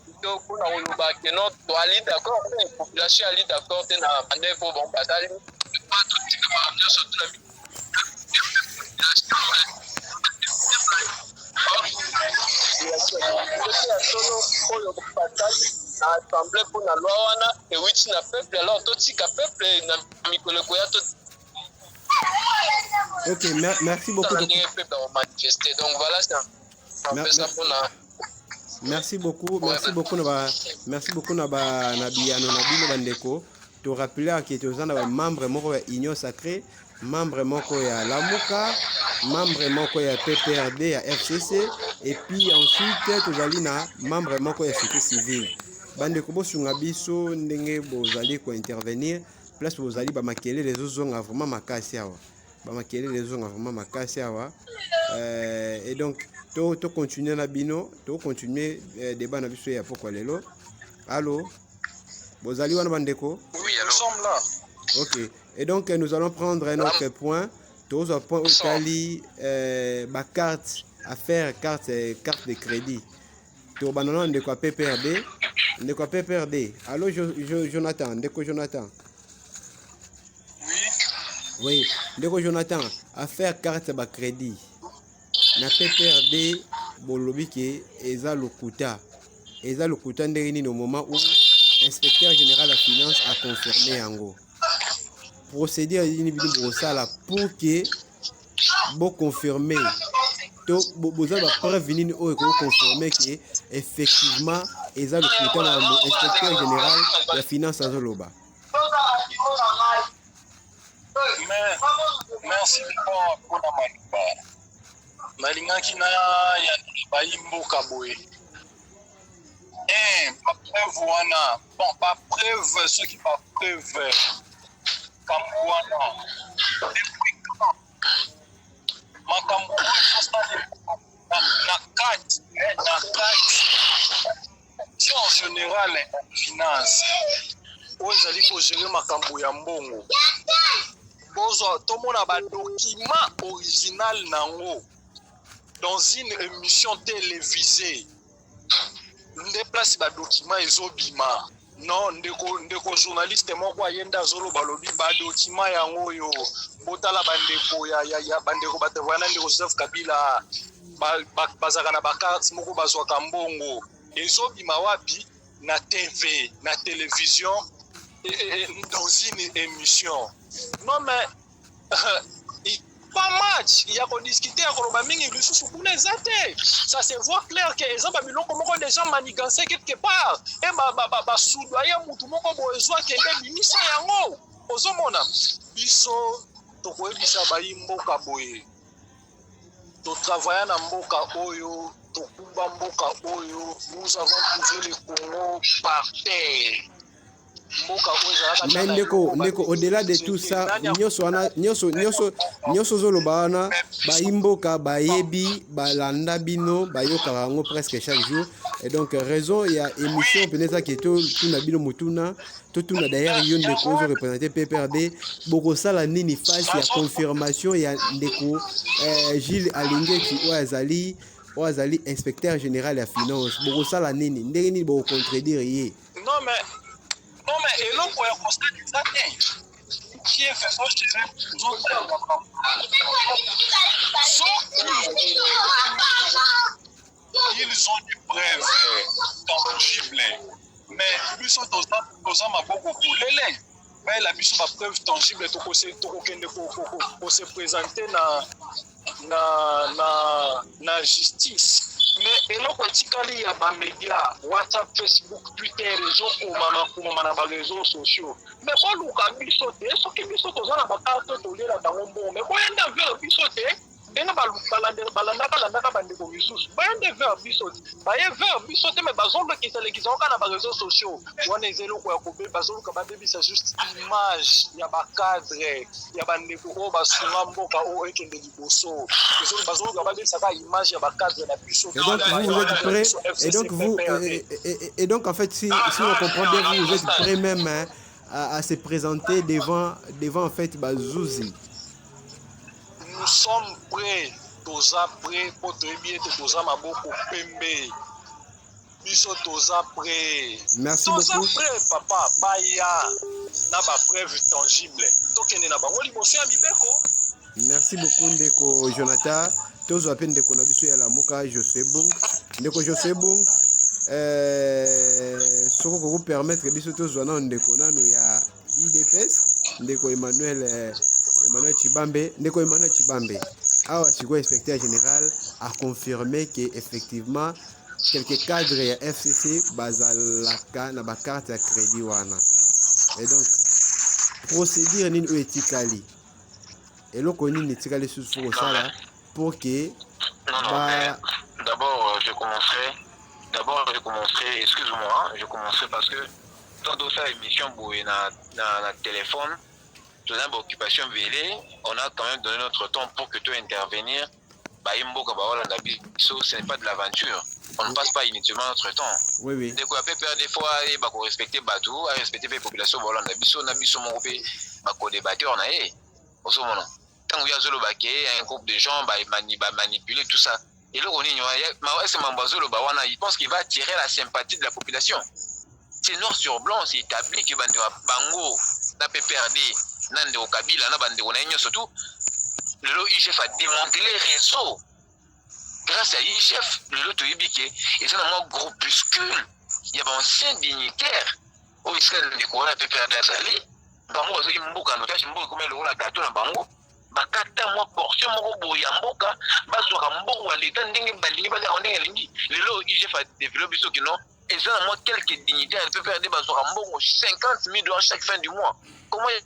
plutôt pour nous que non soyez d'accord mais population ali d'accord te na manœuvre bon batali pas tout ce que va bien surtout la assemblée pour la loi wana et oui na peuple alors totika peuple na mikolo koya to. OK, merci beaucoup de manifester donc voilà c'est ça pour la merci beaucoup na ba na biano na bino bandeko to rappeler que tous na ba membre moko ya Union Sacrée membre moko ya Lamuka membre moko ya PPRD ya FCC et puis ensuite tozali na membre moko ya société civile bandeko bosunga biso ndenge bozali ko intervenir place bozali ba makele les ozonga vraiment makasi awa ba makele les ozonga vraiment makasi awa et donc to continuer na bino to continuer débat na biso ya poko lelo. Allô bozali wana bandeko? Oui, nous sommes là. OK, et donc nous allons prendre un autre point. Tous au point où Kali ma carte à faire carte de crédit. Tout banana de quoi PPRD, de quoi PPRD. Allô Jonathan, de quoi Jonathan? Oui, de quoi Jonathan à faire carte de crédit. Na PPRD bolobi ke eza lokuta. Eza lokuta ndeni au moment où inspecteur général de la finance a confirmé yango. Procéder à une vidéo pour que vous confirmer vous avez prévenu ou confirmer que effectivement ils ont le quota dans l'inspecteur général de la finance à Zoloba. Merci pour la manuba. Nalingaki na ya baimboka boye. Pas preuve wana. Bon, pas preuve ce qui pas preuve. Makambo na carte générale finance ozali ko gérer makambo ya mbongo bozo tomona ba document original nango dans une émission télévisée nde place ba document ezobima. Non, ndeko journaliste moko ayenda zolo balobi ba document yango yo botala bandeko ya bandeko batavana ndeko Joseph Kabila bazaka na bakarte moko bazwaka mbongo ezobima wapi na TV na télévision et dans une émission. Non mais pas match il y a qu'on discuter à koloba mingi lisusu kuna ezate ça se voit clair que ezaba biloko moko déjà manigancé quelque part et ba soudoyer mutu moko boezwa kende limisa yango ozomona biso tokoyebisa bayimboka boye totravailla na mboka oyo tokumba mboka oyo nous avons trouvé le Congo par terre. Mais ndeko au-delà de tout ça nyonso zoloba wana bayimboka bayebi balanda bino bayoka bango presque chaque jour et donc raison il y a émission peut-être qui tout na bino mutuna tout na d'ailleurs yo ndeko zo représenter PPRD bokosala nini face ya confirmation ya ndeko Gilles Alingeki oazali inspecteur général ya finance bokosala nini ndenge nini boko contredire ye non mais eloko ya kosala te qui est fait force ils ont des preuves tangibles mais biso toza maboko polele mais la biso ba preuve tangible tokokende se présenter na justice mais eloko etikali ya bamedia WhatsApp, Facebook, Twitter ezokomama na bareseau sociaux mais boluka biso te soki biso toza na bakarte tolela bango mbongo mais boyenda vers biso te ndenge balandaka bandeko misusu bayende vers biso te baye vers biso te mais bazolokisa oka na bareseau sociaux wana eza eloko ya kobe bazoluka babebisa juste image ya bacadre ya bandeko oyo basunga mboka oyo ekende liboso bazoluka babebisaka image ya bacadre na biso. Et donc vous êtes prêts et donc en fait si on comprend bien vous êtes prêts même à se présenter devant en fait Bazouzi. Nous sommes prêts, toza prêts pour te bien toza maboko pembe. Biso toza prêts. Merci beaucoup. Toza prêts papa, baya na ba preuve tangible. Tokende na bango liboso ya mibeko. Merci beaucoup ndeko Jonathan. Tozo appelle ndeko na biso ya la moka José Bung. Ndeko José Bung soko ko vous permettre biso tozo na ndeko nanu ya IDPS ndeko Emmanuel Chibambe, ndeko Emmanuel Chibambe, le inspecteur général a confirmé qu'effectivement quelques cadres ya FCC bazalaka na ba carte ya crédit wana. Et donc procédure nini etikali. Et lo koni ni etikali sur ça pour que d'abord je commencerai excuse-moi, je commencerai parce que dans sa émission boye na téléphone dans une occupation vélée, on a quand même donné notre temps pour que tu intervenir. Ce n'est pas de l'aventure. On ne passe pas inutilement notre temps. Oui, oui. Dès qu'on a peur des fois, il faut respecter Batou, respecter les populations. On a bis mon groupe, débatteur, on a tant qu'il y a un groupe de gens, manipuler tout ça. Et là, on il pense qu'il va attirer la sympathie de la population. C'est noir sur blanc, c'est établi que Bango, la PPRD, Nande au Kabila, na bande on a surtout le IGF a démantelé les réseaux. Grâce à IGF, le lot Toyibike, et c'est un groupuscule. Il y a un ancien dignitaire au Israël de Kora PPRD à Sali. Bango, c'est un mboka, nous tâchons mboka comme le gâteau na Bango. Bakata moi portion moko ya mboka, bazoka mbongo l'état ndenge balingi ba ndenge lingi. Le lot IGF a développé ce qui non. Et ça, moi, quelques dignitaires peuvent faire des bateaux à 50 000 $ chaque fin du mois. Comment il y a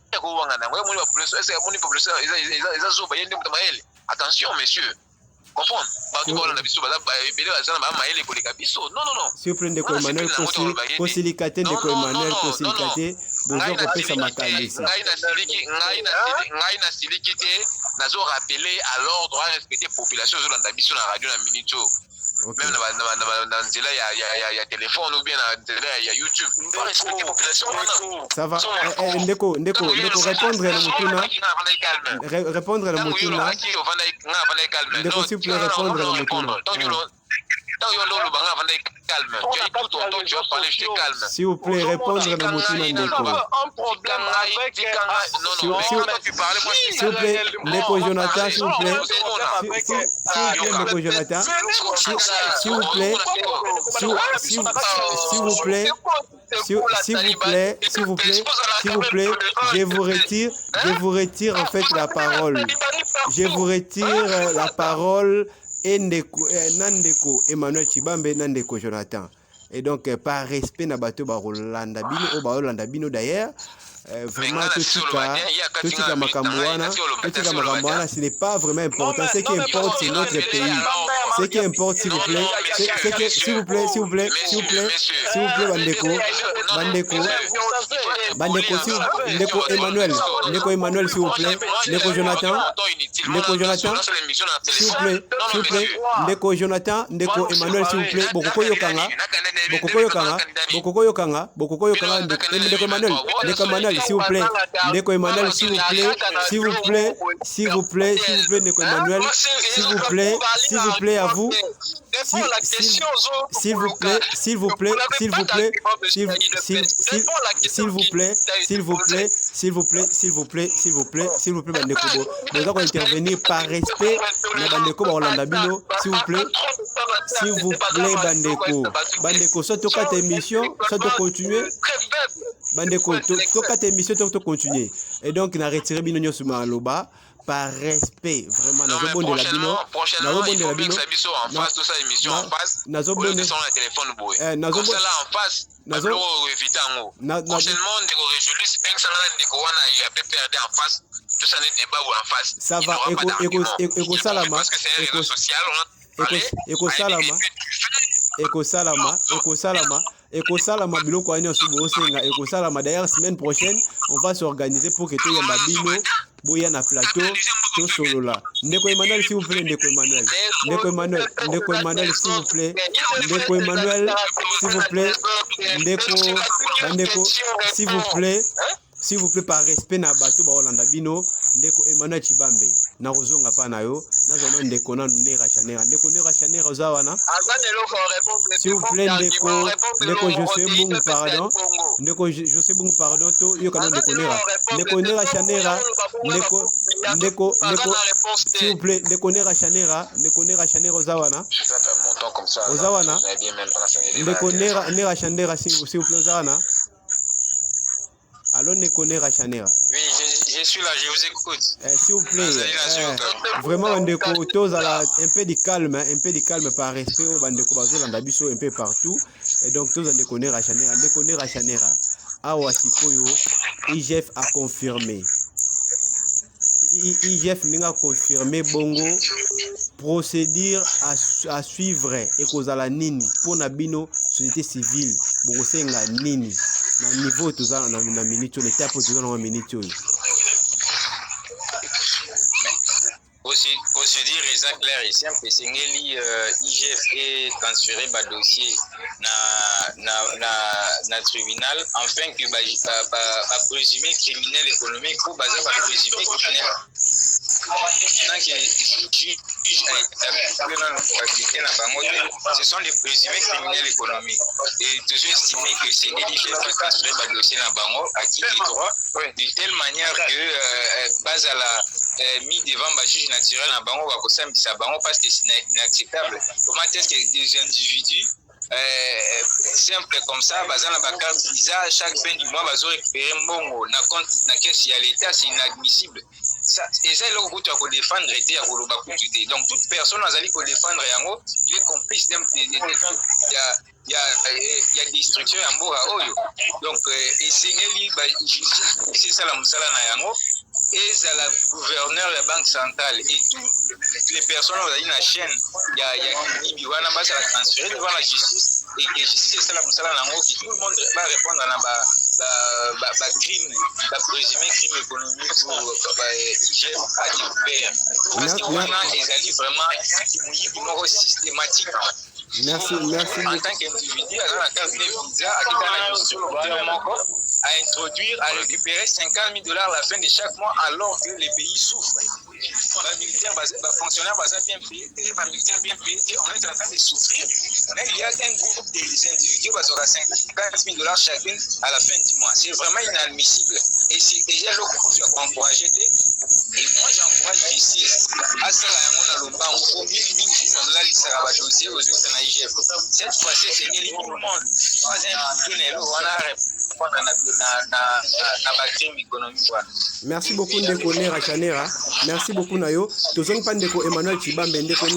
attention, messieurs. Comprenez? S'il vous plaît, ndeko Emmanuel Kosilicaté, ndeko Emmanuel Kosilicaté, bonjour, kopesa makalisi. Ngai na silikité, nazo rappeler à l'ordre à respecter population sur la biso na radio na minute. Même dans il y a téléphone ou bien il y a YouTube. Il faut respecter la population. Ça va. Ndeko, répondre à la motuna. Ndeko, s'il vous plaît, répondre à la motuna. S'il vous plaît, répondre à la motuna, Ndeko. S'il vous plaît, Ndeko Jonathan, s'il vous plaît. Ndeko Jonathan. S'il vous plaît, je vous retire en fait la parole. Je vous retire la parole et Nandeko Emmanuel Chibambe Nandeko Jonathan. Et donc par respect na bato ba Rolanda Bino d'ailleurs, vraiment totika makambo wana ce n'est pas vraiment important. Ce qui importe c'est notre pays. Ce qui importe s'il vous plaît, s'il vous plaît bandeko ndeko Emmanuel s'il vous plaît, ndeko Jonathan s'il vous plaît, ndeko Jonathan, ndeko Emmanuel s'il vous plaît, bokoko yokanga ndeko Emmanuel s'il vous plaît, ndeko Emmanuel s'il vous plaît, ndeko Emmanuel s'il vous plaît à vous, s'il vous plaît bandeko boza ko intervenir par respect na bandeko ba Rolanda bino s'il vous plaît bandeko soit toka ta émission soit to continuer bandeko toka ta émission to continuer et donc na retirer bino nyoso maloba par respect vraiment na zobonde la bino ça va ekosalama biloko anya subo osenga ekosalama. D'ailleurs semaine prochaine on va s'organiser pour que tout yamba bino boya na plateau to solola. Ndeko Emmanuel s'il vous plaît, ndeko Emmanuel s'il vous plaît, ndeko Emmanuel s'il vous plaît, ndeko s'il vous plaît par respect na bato ba Rolanda bino ndeko Emmanuel Chibambe na rozonga pa na yo na zona ndeko na nera chanera ozawana s'il vous plaît ndeko José Bung pardon to yo kana ndeko nera chanera ndeko s'il vous plaît ndeko nera chanera ozawana ndeko nera chanera s'il vous plaît ozawana. Allô, Nekonera Chanera. Oui, je suis là, je vous écoute. S'il vous plaît, vraiment, Ndeko, un peu de calme par respect au Bandeko Bazolanda Biso un peu partout. Et donc, tous Nekonera Chanera. Awasikoyo, IGF a confirmé. IGF n'a confirmé Bongo, procédure à suivre et kozala nini pour Nabino, société civile, Bogosenga nini. Na niveau tozala na minute on était tozala na minute procédure est claire et simple. Sengeli IGF est transféré ba dossier na tribunal afin que ba présumé criminel économique ou ba présumé criminel. Ce sont les présumés criminels économiques. Et toujours estimé que c'est l'IGF qui transféré le dossier dans Bango à qui les droits de telle manière que base à la mis devant le juge naturel dans Bango parce que c'est inacceptable. Comment est-ce que des individus simple comme ça, basant la carte visa, chaque fin du mois, va récupérer mon compte dans caisse à l'État, c'est inadmissible. Et ça, là où tu as défendre, donc toute personne a défendre, il est complice d'un il y a destruction en Bora Oyo. Donc, et c'est ça la Moussala Nayango, et c'est la gouverneur de la Banque centrale, et toutes les personnes dans la chaîne, il y a Nibiwana, va transférer devant la justice, et justice, c'est ça la Moussala Nayango, qui tout le monde va répondre à la crime, la présumé crime économique pour IGF à découvert. Parce que on a des alliés vraiment systématiques. Merci. En tant qu'individu, à la carte de visa, à introduire, à récupérer $50,000 à la fin de chaque mois alors que les pays souffrent. Les militaires, les fonctionnaires bien payés, les militaires bien payés, on est en train de souffrir. Mais il y a un groupe d'individus qui aura $50,000 chacun à la fin du mois. C'est vraiment inadmissible. Et c'est déjà là que je vais encourager. Et moi, j'encourage justice à ça, on a le banc au minimum dossier aux autres na IGF. Cette fois-ci, c'est tout le monde. Merci beaucoup Ndeko Nera Chanera. Merci beaucoup Nayo. Tozong pa Ndeko Emmanuel Chibambe. Ndeko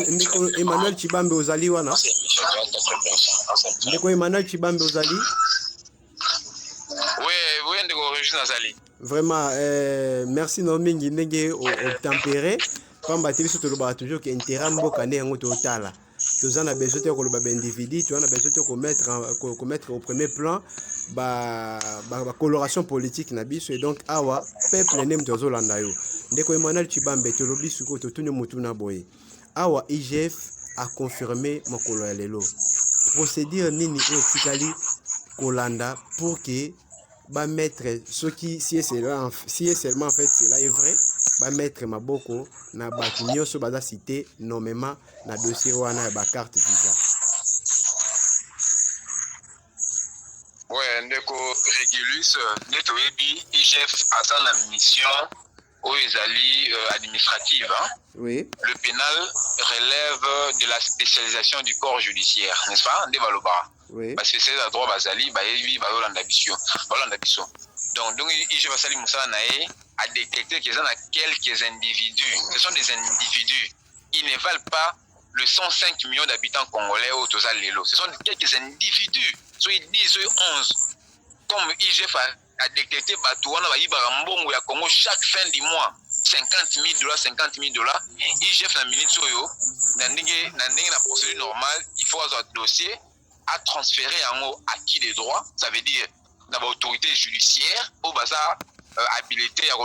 Emmanuel Chibambe ozali wana. Ndeko Emmanuel Chibambe ozali. Oui, Ndeko Regina Zali. Vraiment, merci no mingi ndenge obtempéré. Pamba te biso tolobaka toujours que intérêt mboka nde yango totala. Toza na besoin te koloba ba individu, toza na besoin te mettre au premier plan ba coloration politique na biso et donc awa peuple nem tozolanda yo. Ndeko Emmanuel Chibambe tolobi suko totuni mutu na boye. Awa IGF a confirmé mokolo ya lelo. Procédure nini etikali kolanda pour que ba mettre ce qui si est seulement en fait cela est vrai ba mettre maboko na batu nyonso baza cité nommément na dossier wana ya ba carte visa. Ouais, ndeko Régulus neto yebi IGF ata na mission ezali administrative. Hein? Oui. Le pénal relève de la spécialisation du corps judiciaire, n'est-ce pas? Oui. Parce que c'est la droit basali, donc IGF basali musala nae a détecté qu'il y a quelques individus. Ce sont des individus. Ils ne valent pas le 105 millions d'habitants congolais au Toza Lelo. Ce sont quelques individus. Soit 10, soit 11. Comme IGF a détecté Batouana, Mbongo ya Congo chaque fin du mois. $50,000, IGF na minute soyo, na procédure normale, il faut avoir un dossier à transférer à qui des droits, ça veut dire dans l'autorité judiciaire, au bazar habilité à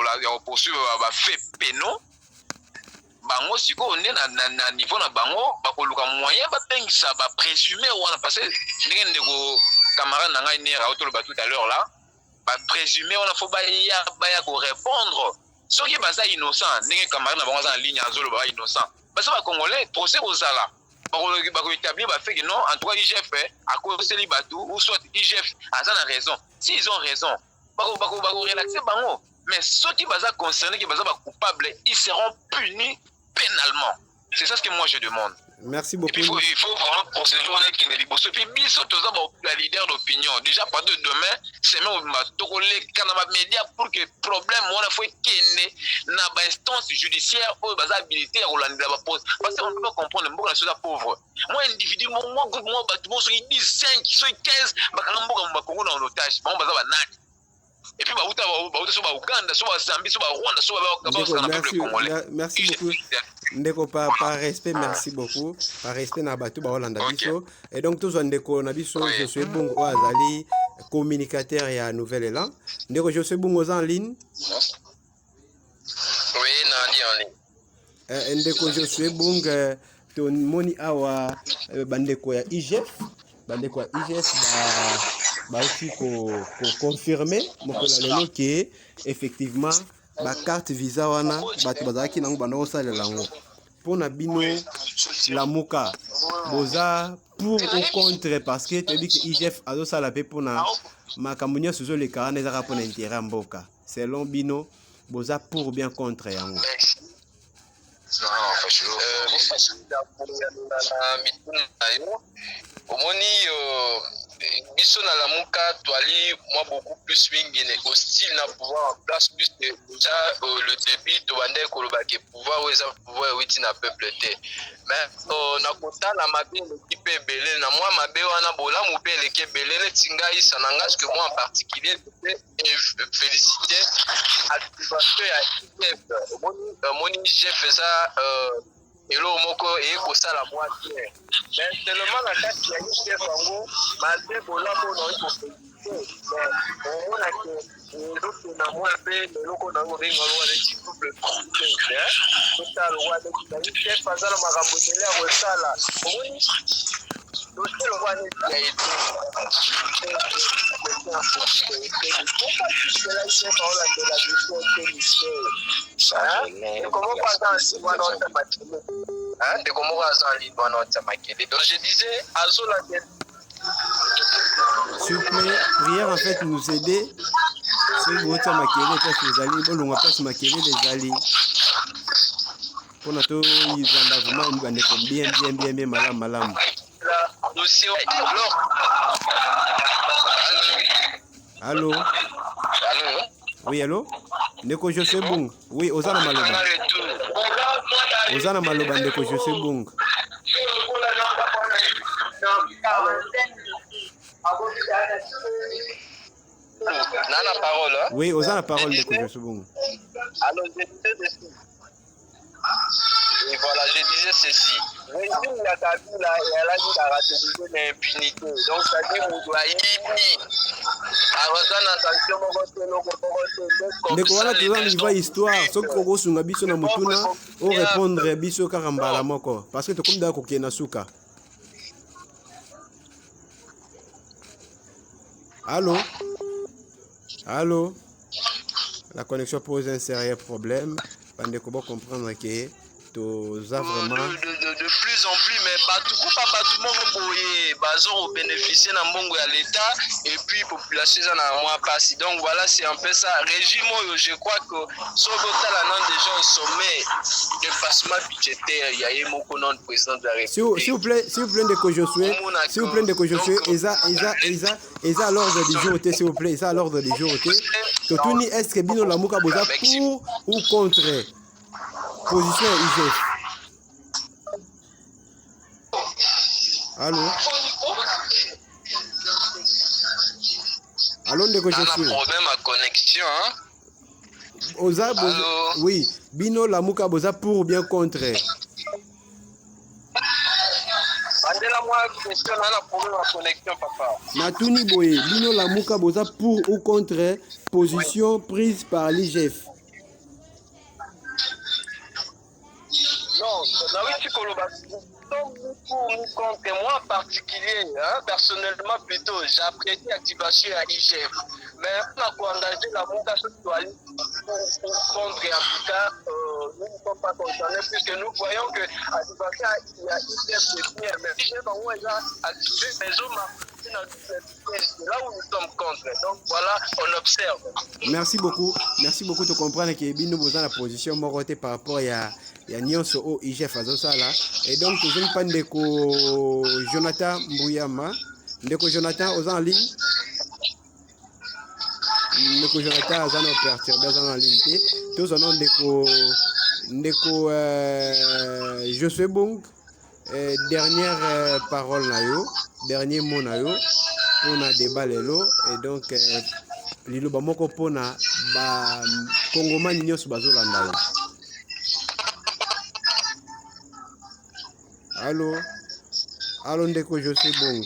poursuivre fait pénal. Bango siko on est na niveau na bango bakoluka moyen ba pengisa ba présumer wana parce que ndenge ndeko camarade nanga inera autoloba tout à l'heure là ba présumer wana faut ba ya ko répondre soki baza innocent ndenge camarade na bango za en ligne azolo ba innocent basa ba congolais procès ozala bako établir ba fait que non en tout cas IGF à cause de libatu ou soit IGF a ça raison si ils ont raison bako relaxer bango mais ceux qui baza concernés qui baza coupables ils seront punis pénalement. C'est ça ce que moi je demande. Merci beaucoup. Il faut vraiment procéder qui ne dit pas. Puis biso tous la leader d'opinion. Déjà pas de demain, c'est même ma tokole kanama média pour que problème on a fait qu'il na ba instance judiciaire ou ba habilité à Rolanda ba pose. Parce qu'on peut comprendre beaucoup la chose pauvre. Moi individu moi batu so 10 5 so 15 ba kamboka ba Congo en otage. Bon ba za nani. Et puis ba Uganda, so ba Zambie, so ba Rwanda, so ba peuple congolais. Merci beaucoup. Ndeko par respect, merci beaucoup. Par respect na batu ba Hollanda biso. Et donc tous ndeko na biso je suis Bongo Azali communicateur ya Nouvelle Élan. Ndeko je suis Bongo en ligne. Oui, na en ligne. Ndeko je suis Bongo ton moni awa bandeko ya IGF. Bandeko ya IGF ba aussi confirmer mokola lelo que effectivement ba carte visa wana bato bazaki nango bando salela ngo pona bino la muka boza pour ou contre parce que tu dis que IGF azo sala pe pona makamunya suzo le karane za rapona intérêt mboka selon bino boza pour bien contre yango biso na lamuka toali moi beaucoup plus mingi hostile na pouvoir en place plus que déjà le début to bande koloba ke pouvoir witi na peuple te mais na kotala mabe l'équipe belé na moi mabe wana bolamu pe l'équipe belé netinga isa nanga que moi en particulier je féliciter activation ya IGF moni chef ça elo moko ekosala mwa bien mais tellement la kati ya IGF yango malgré bolamo na on a que l'autre na moi pe loko na ngo ringa lo le petit couple total wa de IGF azala makambo tele ya kosala omoni dossier lo wana ya été donc je disais s'il vous plaît, prière en fait nous aider. Si vous êtes maquillé, parce que vous allez, bon, on va pas se maquiller les alliés. Pour notre engagement, nous allons bien, malam. Allô? Oui, allô? Ndeko José Bung. Oui, Ozana Maloba. Ozana Maloba, Ndeko José Bung. Nana parole. Hein? Oui, aux la parole de Josué Bongo. Alors, je disais ceci. Et voilà, je disais ceci. Régime la Kabila, elle a dit la rationalité de l'impunité. Donc, ça dit, on doit y ndeko wana toza niva histoire soki kokosunga biso na motuna orépondre biso kaka mbala moko parce que tokomi daka kokende na suka. Allô? Allô? La connexion pose un sérieux problème. Bandeko bo comprendre que toza vraiment de plus en plus, mais pas bateau bénéficier d'un mbongo à l'État et puis population en moins passé. Donc voilà, c'est un peu ça. Régime, je crois que sur le déjà au sommet de dépassement budgétaire, il y a eu mon nom de président de la République. S'il vous plaît, de Josué, Eza à l'ordre du jour, s'il vous plaît, Eza à l'ordre du jour. Tout ni est-ce que Bino Lamuka Boza pour ou contre position IGF? Allô? Allô, ndeko Josué. On a un problème à connexion, hein? Oza, oui, Bino Lamuka Boza pour ou bien contre? Question, on a un problème à connexion, papa. Natuni Boye, Bino Lamuka Boza pour ou contre position prise par l'IGF? Non, contre moi en particulier, hein, personnellement plutôt, j'apprécie l'activation à IGF. Mais on a engagé la montage contre, en tout cas, nous ne sommes pas concernés puisque nous voyons que l'activation à IGF c'est bien. Mais IGF, on a activé les hommes là où nous sommes contre. Donc voilà, on observe. Merci beaucoup de comprendre que Bino Boza la position morote par rapport à nyonso au IGF azosala. Et donc je ne pas ndeko Jonathan Mbuyama, ndeko Jonathan aux en ligne. Ndeko Jonathan azana perturbé en ligne. Tous en ndeko Josué Bong, dernière parole na yo, dernier mot na yo pour na débat lelo. Et donc liloba moko pona ba kongomani nyonso bazolanda yo. Allô? Allô, ndeko Josué Bong.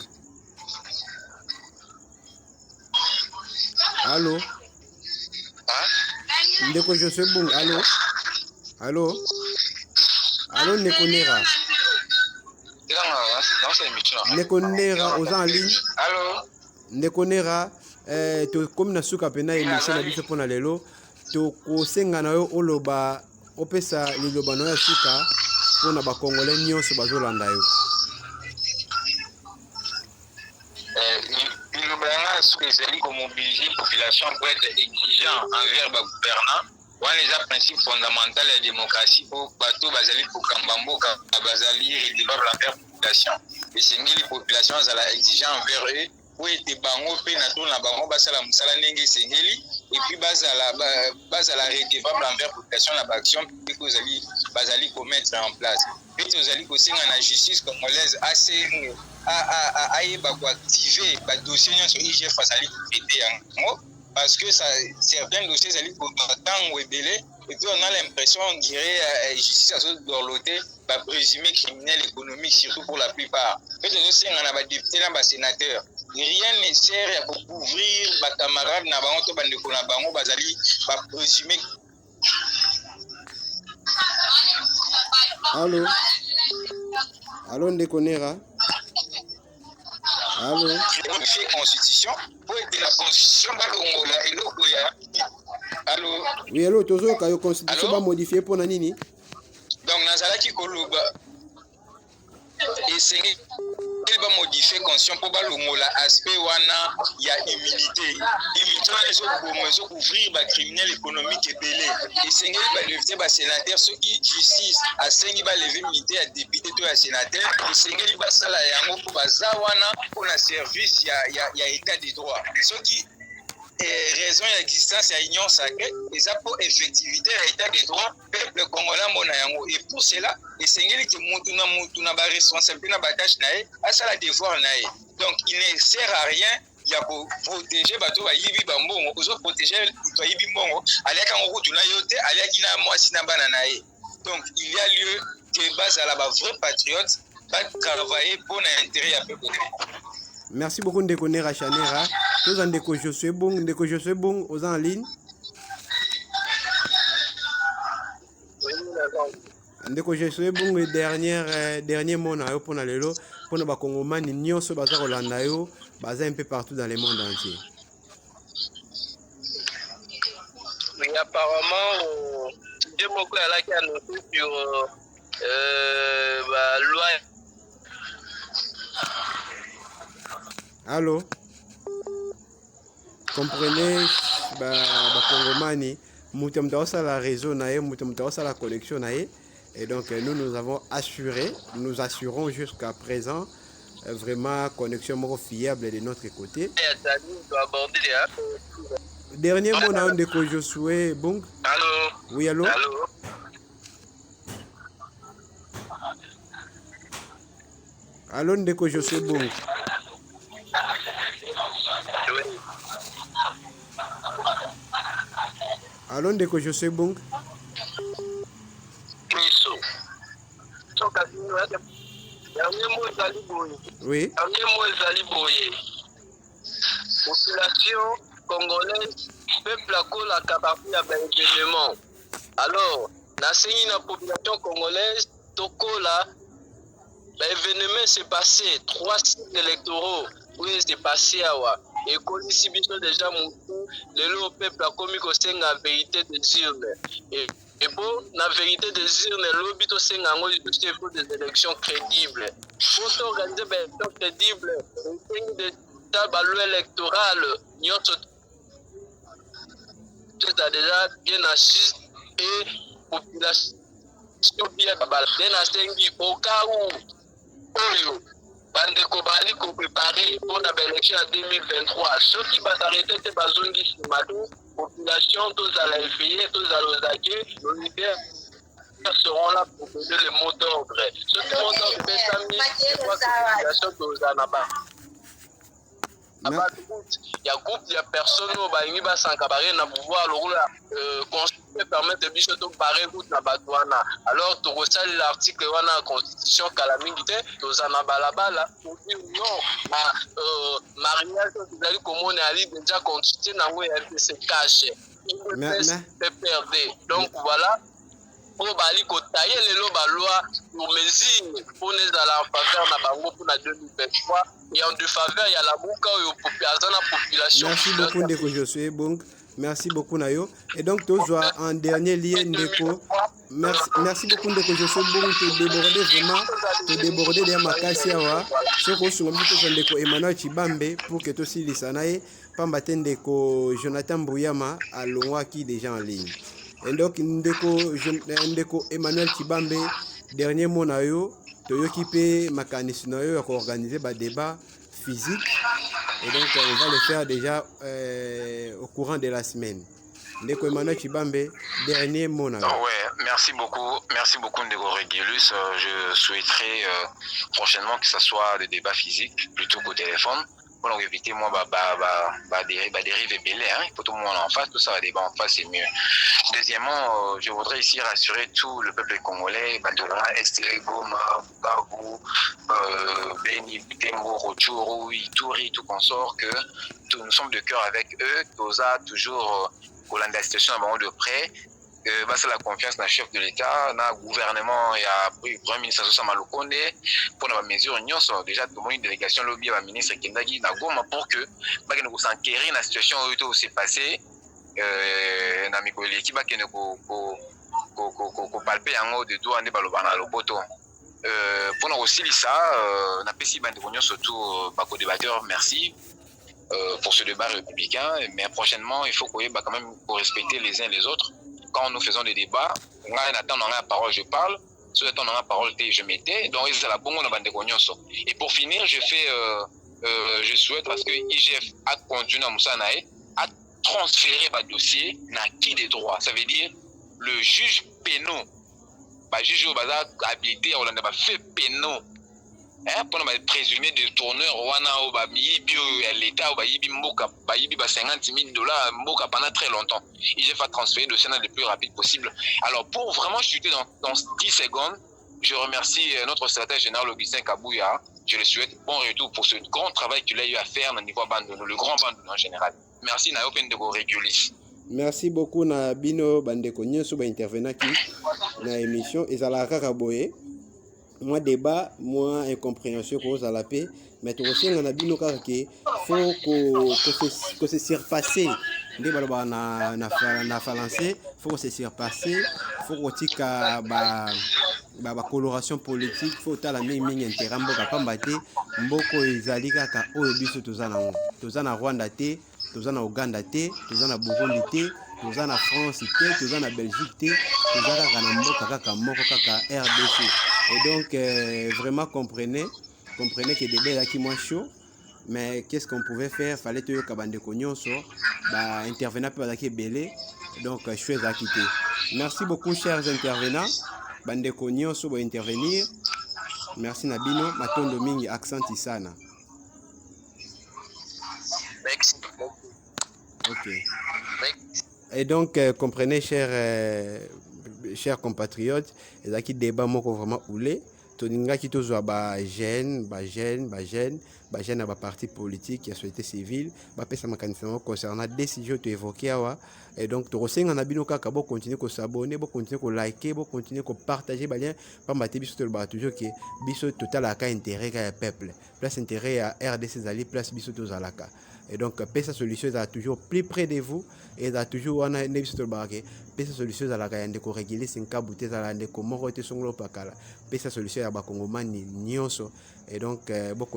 Allô? Ndeko Josué Bong, allô? Allô? Allô, ndeko Nera? Ndeko Nera, aux en ligne? Allô? Ndeko Nera, comme na suka pena émission na biso pona lelo, to kosenga na yo oloba opesa liloba na yo suka pona ba congolais nyonso bazolanda yo. Ils ont mobilisé la population pour être exigeant envers le gouvernant. On a un principe fondamental de la démocratie pour bateau basali pour Kambambo, basali redevable envers la population. Et c'est les populations qui exigeant envers eux pour être bango pe na to na bango basala musala ndenge sengeli et puis basala redevable envers la population na action que basali commettre en place. Et aux ko singa na justice congolaise assez à activer le dossier sur IGF facilite traiter parce que ça, certains dossiers sont tant et puis on a l'impression on dirait justice à dorloté va présumer criminel économique surtout pour la plupart. Et aussi on a des députés là, sénateurs. Rien ne sert à couvrir les camarades na bango to bandeko na bango bazali va présumer. Allô? Allô, ndeko Nera? Allô? Constitution pour être la constitution balongola et lokoya. Allô? Oui, allô, tozo ka yo constitution ba modifier pour nini? Donc nazala ki koloba et c'est il va modifier constitution pour balongola aspect wana ya immunité. Immunité les ouvrir ba criminel économique et belé. Et c'est il va lever ba sénateur ceux qui justice a sengi ba lever immunité à député to ya sénateur et c'est il va sala yango pour baza wana pour la service ya état de droit. Ceux qui raison d'existence à l'union sacrée et ça pour effectivité à l'état des droits peuple congolais monayango et pour cela et c'est que mutuna ba responsabilité na ba tâche nae à ça la devoir nae donc il ne sert à rien ya protéger bato bayibi bambongo ozo protéger bayibi mbongo aliaka ngo kutuna yo te aliaki na mwasi na bana na ye. Donc il y a lieu que bazala ba vrai patriote ba travailler pour l'intérêt ya peuple. Merci beaucoup Ndeko Nera Chanera. Tous en Ndeko Josué Bong, Ndeko Josué Bong aux en ligne. Ndeko Josué Bong le dernier mot na yo pona lelo pona ba Kongomani nyonso baza kolanda yo baza un peu partout dans le monde entier. Oui, apparemment Dieu moko alaki annoncé sur la loi. Allô? Comprenez, Kongomani, la réseau la connexion et donc nous avons assuré, nous assurons jusqu'à présent vraiment connexion fiable de notre côté. Dernier mot na Ndeko Josué Bong. Allô? Oui, allô? Allô? Allô Ndeko Josué Bong. Allô Ndeko Josué Bong. Oui. Population congolaise, peuple à cause à capabil à événement. Alors, la population congolaise, Tokola, l'événement s'est passé, 3 sites électoraux, oui, c'est passé à et qu'on ici déjà le peuple a commis la vérité des urnes. Et bon, la vérité des urnes, l'objet c'est pour des élections crédibles. Pour organiser des élections crédibles, la loi électorale, c'est déjà bien assis et population bien au cas où bandeko bali ko préparer pour l'élection en 2023. Ceux qui vont arrêter ces bazongi simato, population, tous à l'FIE, tous à l'Ozake, l'univers seront là pour donner le mot d'ordre. Ceux qui vont dans le Bessami, c'est quoi que population tous à Naba. Il y a groupe, il y a personne qui va s'encabarer dans le pouvoir, permettre de bicho to barrer route na batwana. Alors tu ressens l'article de la constitution calamité tozana balabala pour dire non mariage tozali komona ali déjà constitué na ngo ya se cache. Donc voilà pour bali ko tailler le lo ba loi pour mesure pour les ala en faveur na bango pour na 2023 et en défaveur il y a la buka population. Merci beaucoup Ndeko Josué Bong. Merci beaucoup Nayo. Et donc toi en dernier lien Ndeko. Merci beaucoup Ndeko Josué Bong te déborder de makasi awa. Ce qu'on se dit Ndeko Emmanuel Chibambe pour que toi si lisanaye pambate Ndeko Jonathan Bouyama alongwaki déjà en ligne. Et donc Ndeko Emmanuel Chibambe dernier mot Nayo toyoki pe makanisi Nayo ya organiser ba débat physique. Et donc, on va le faire déjà au courant de la semaine. Ndeko Emmanuel Chibambe, dernier mot. Ouais, merci beaucoup Ndeko Régulus. Je souhaiterais prochainement que ce soit des débats physiques plutôt qu'au téléphone. Pour éviter moi dérive et belé, il faut tout le monde en face, tout ça va débat en face c'est mieux. Deuxièmement, je voudrais ici rassurer tout le peuple congolais, Bandera, Estéré, Goma, Bukavu, Beni, Butembo, Rutshuru, Ituri, tout consort, que nous sommes de cœur avec eux, qu'on a toujours la situation à un moment de près. C'est la confiance dans le chef de l'État, dans le gouvernement et le Premier ministre Sama Lukonde pour la mesure déjà de une délégation lobby à ministre Kendagi na Goma pour que nous s'enquérir la situation où s'est passé na mikoli qui va que nous palper en haut de doigt ne balobana lopoto pour nous aussi ça na pesi bande konyo surtout bako débatteur merci pour ce débat républicain mais prochainement il faut qu'on quand même pour respecter les uns les autres. Quand nous faisons des débats, on attend la parole, je parle, si on attend la parole, je m'étais, donc c'est la bonne bande de cognos. Et pour finir, je souhaite, parce que IGF a continué à transférer le dossier dans qui des droits. Ça veut dire le juge pénal, le juge habilité, on a fait pénal, pour les présumés détourneurs wana ba miyibi l'état ba yibi mboka ba yibi ba $50 000 mboka pendant très longtemps. Il va transférer le Sénat le plus rapide possible. Alors pour vraiment chuter dans 10 secondes, je remercie notre secrétaire général Augustin Kabouya. Je le souhaite bon retour pour ce grand travail qu'il a eu à faire au niveau Bandono, le grand Bandono en général. Merci na open de go régulis. Merci beaucoup na bino bandeko nyonso ba intervenant qui na émission ezalaka kaboye. Moi débat, moi incompréhension cause à la paix, mais tu aussi on a bino kaka ke faut que se surpasser. Ndé baloba na français, faut que se surpasser, faut que tika ba coloration politique, faut tala mingi intérêt mboka pamba te, mboko ezali kaka oyo biso tozana Rwanda te, tozana Uganda te, tozana Burundi te, tozana France te, tozana Belgique te, tozana kaka na mboka kaka moko kaka RDC. Et donc, vraiment, comprenez que le débat est moins chaud. Mais qu'est-ce qu'on pouvait faire? Fallait que Kabande Kognonso intervenant pour la belé. Donc, je suis à quitter. Merci beaucoup, chers intervenants. Bande Kognonso va intervenir. Merci Nabino. Matondo Mingi, accent Isana. Ok. Et donc, comprenez, chers compatriotes, et là qui débat moko vraiment oulé, toninga qui tozwa ba jeune à ba parti politique, la société civile, ba pesa makanisa concernant décision to évoquer awa, et donc to rosenga na bino kaka bo continuer ko s'abonner, bo continuer ko liker, bo continuer ko partager ba lien, pa mate biso to ba toujours que biso total aka intérêt ka peuple, place intérêt à RDC zali place biso to zalaka. Et donc, PESA Solutions est toujours plus près de vous et a toujours un épisode de barque. PESA Solutions à la gagne de réguler 5 bouteilles à la de comment retirer son lot. PESA Solutions à Bakongomani Nyonso. Et donc, beaucoup